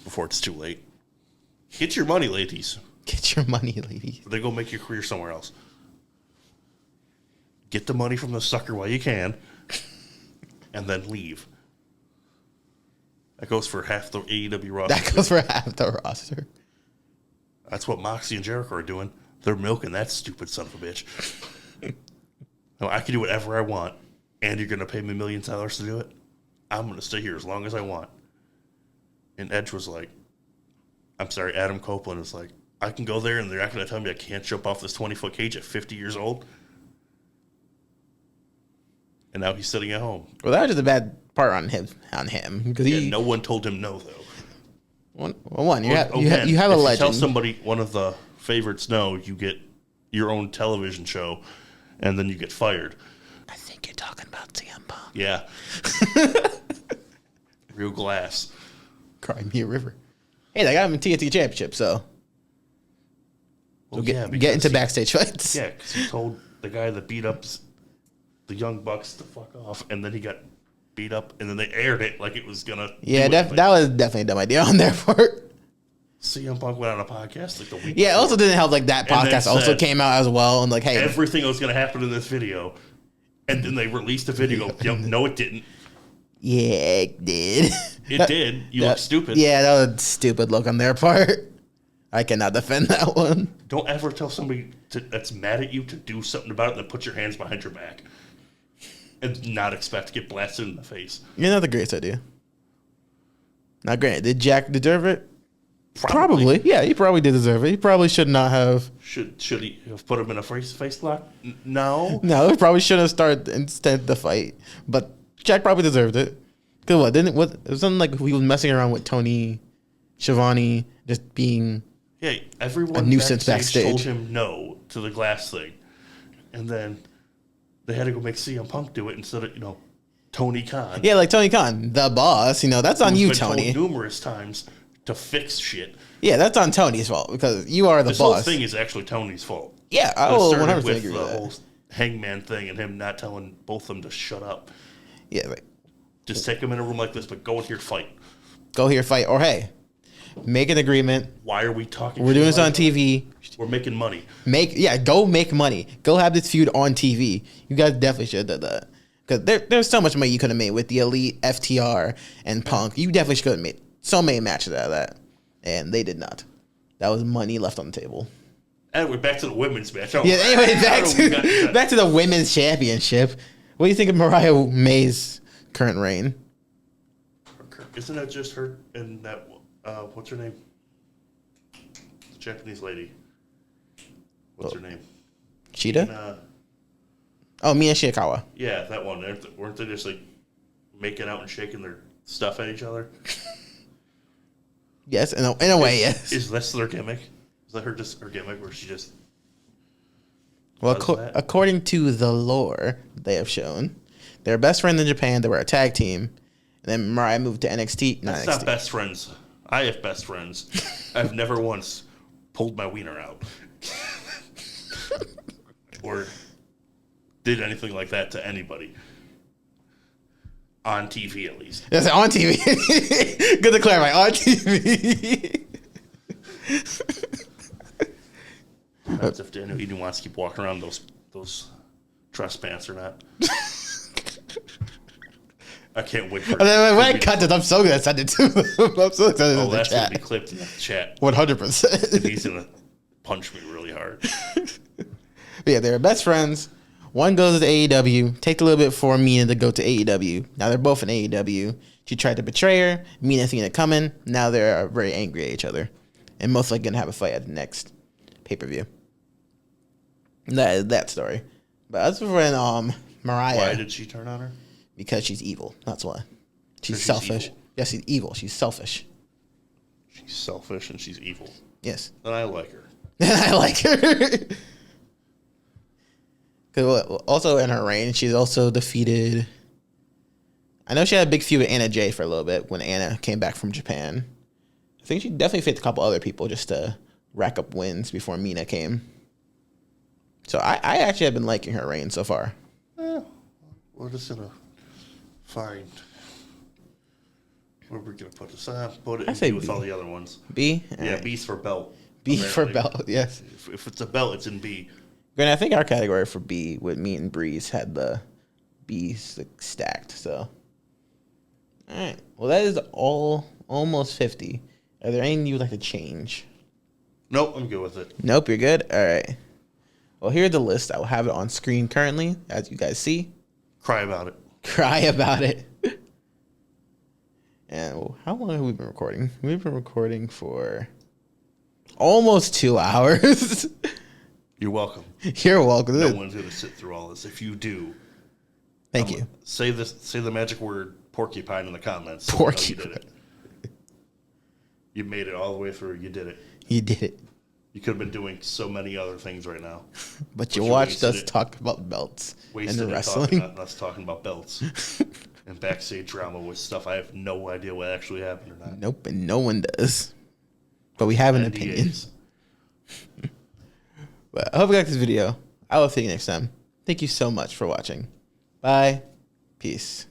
before it's too late. Get your money, ladies.
Get your money, ladies.
Or they go make your career somewhere else. Get the money from the sucker while you can, and then leave. That goes for half the AEW roster.
That goes for half the roster.
That's what Moxie and Jericho are doing. They're milking that stupid son of a bitch. No, I can do whatever I want, and you're going to pay me millions of dollars to do it? I'm going to stay here as long as I want. And Edge was like, I'm sorry, Adam Copeland was like, I can go there and they're not going to tell me I can't jump off this 20-foot cage at 50 years old? And now he's sitting at home.
Well, that was just a bad part on him because
Yeah, no one told him no, though.
You have a
If
legend.
you tell somebody, one of the favorites, no, you get your own television show, and then you get fired.
I think you're talking about CM Punk.
Yeah. Real glass.
Cry me a river. Hey, they got him in TNT Championship, so
Well,
get
because
into backstage fights.
Yeah, because he told the guy that beat up the Young Bucks to fuck off, and then he got beat up, and then they aired it like it was gonna.
Yeah, that was definitely a dumb idea on their part.
CM Punk went on a podcast like the week.
Yeah, it also
before,
didn't help like that
And then
podcast also
said,
came out as well, and like, hey,
everything was gonna happen in this video, and then they released the video. Yep, no, it didn't.
yeah, it did.
It did. You look stupid.
Yeah, that was a stupid look on their part. I cannot defend that one.
Don't ever tell somebody that's mad at you to do something about it, and then put your hands behind your back, and not expect to get blasted in the face.
You're not the greatest idea. Not great. Did Jack deserve it? Probably. Yeah, he probably did deserve it. He probably should not have.
Should he have put him in a face lock? No.
No, he probably shouldn't have started instead the fight. But Jack probably deserved it. Cause what? It was something like he was messing around with Tony Schiavone, just being.
Yeah, everyone
A nuisance backstage.
told him no to the glass thing, and then they had to go make CM Punk do it instead of Tony Khan.
Yeah, like Tony Khan, the boss. That's on
who's
you,
been told
Tony.
numerous times to fix shit.
Yeah, that's on Tony's fault because you are the
This whole
boss.
thing is actually Tony's fault.
Yeah, I
It
will
started
100%
with
agree
the
with that.
whole Hangman thing and him not telling both of them to shut up.
Yeah, like
Just take them in a room like this, but go in here fight.
go here, fight, or hey, make an agreement.
Why are we talking?
We're
shit
doing this
about
on
each
TV.
other? We're making money.
Go make money. Go have this feud on TV. You guys definitely should have done that. Because there's so much money you could have made with the Elite, FTR, and Punk. You definitely should have made so many matches out of that. And they did not. That was money left on the table.
Anyway, back to the women's match.
Yeah, anyway, back to the Women's Championship. What do you think of Mariah May's current reign?
Isn't that just her and that, what's her name? The Japanese lady. What's her name?
Cheetah? Mia Shirakawa.
Yeah, that one. Weren't they just like making out and shaking their stuff at each other?
Yes, in a way, yes.
Is this their gimmick? Is that her gimmick where she just...
Well,
does that?
according to the lore they have shown, they're best friends in Japan. They were a tag team. And then Mariah moved to NXT.
That's not best friends. I have best friends. I've never once pulled my wiener out. Or did anything like that to anybody. On TV, at least.
That's on TV. Good to clarify. On TV.
That's if Daniel Eden wants to keep walking around those dress pants or not. I can't wait for
And then when I cut this, I'm so going to send it to them. I'm so excited
Oh,
in the
that's going to
chat.
be clipped in the chat.
100%.
He's going to punch me really hard.
But yeah, they were best friends. One goes to AEW, take a little bit for Mina to go to AEW. Now they're both in AEW. She tried to betray her. Mina seen it coming. Now they're very angry at each other. And most likely going to have a fight at the next pay-per-view. That is that story. But as for when Mariah...
Why did she turn on her?
Because she's evil. That's why. She's
She's
selfish.
evil.
Yes, she's evil. She's selfish.
She's selfish and she's evil.
Yes.
And I like her.
And I like her. Cause also in her reign, she's also defeated... I know she had a big feud with Anna Jay for a little bit when Anna came back from Japan. I think she definitely faced a couple other people just to rack up wins before Mina came. So I actually have been liking her reign so far.
We're just gonna find where we're gonna put this. Put it
I
in
say
B with
B.
all the other ones.
B?
Yeah,
Alright.
B's for belt.
B for
apparently.
belt, yes.
If it's a belt, it's in B.
Granted, I think our category for B with me and Breeze had the B's stacked, so. Alright. Well, that is almost 50. Are there anything you would like to change?
Nope, I'm good with it.
Nope, you're good? Alright. Well, here's the list. I will have it on screen currently, as you guys see.
Cry about it.
Cry about it. And how long have we been recording? We've been recording for almost 2 hours.
You're welcome.
You're welcome.
No one's gonna sit through all this. If you do,
Thank you.
say the magic word porcupine in the comments. So we know you did
Porcupine.
it. You made it all the way through. You did it.
You did it.
You could have been doing so many other things right now.
But you
you
watched
wasted
us
it.
talk about belts
Wasted
and
it
wrestling.
talking, us talking about belts and backstage drama with stuff I have no idea what actually happened or not.
Nope, and no one does. But we have an opinion.
NDAs.
But I hope you liked this video. I will see you next time. Thank you so much for watching. Bye. Peace.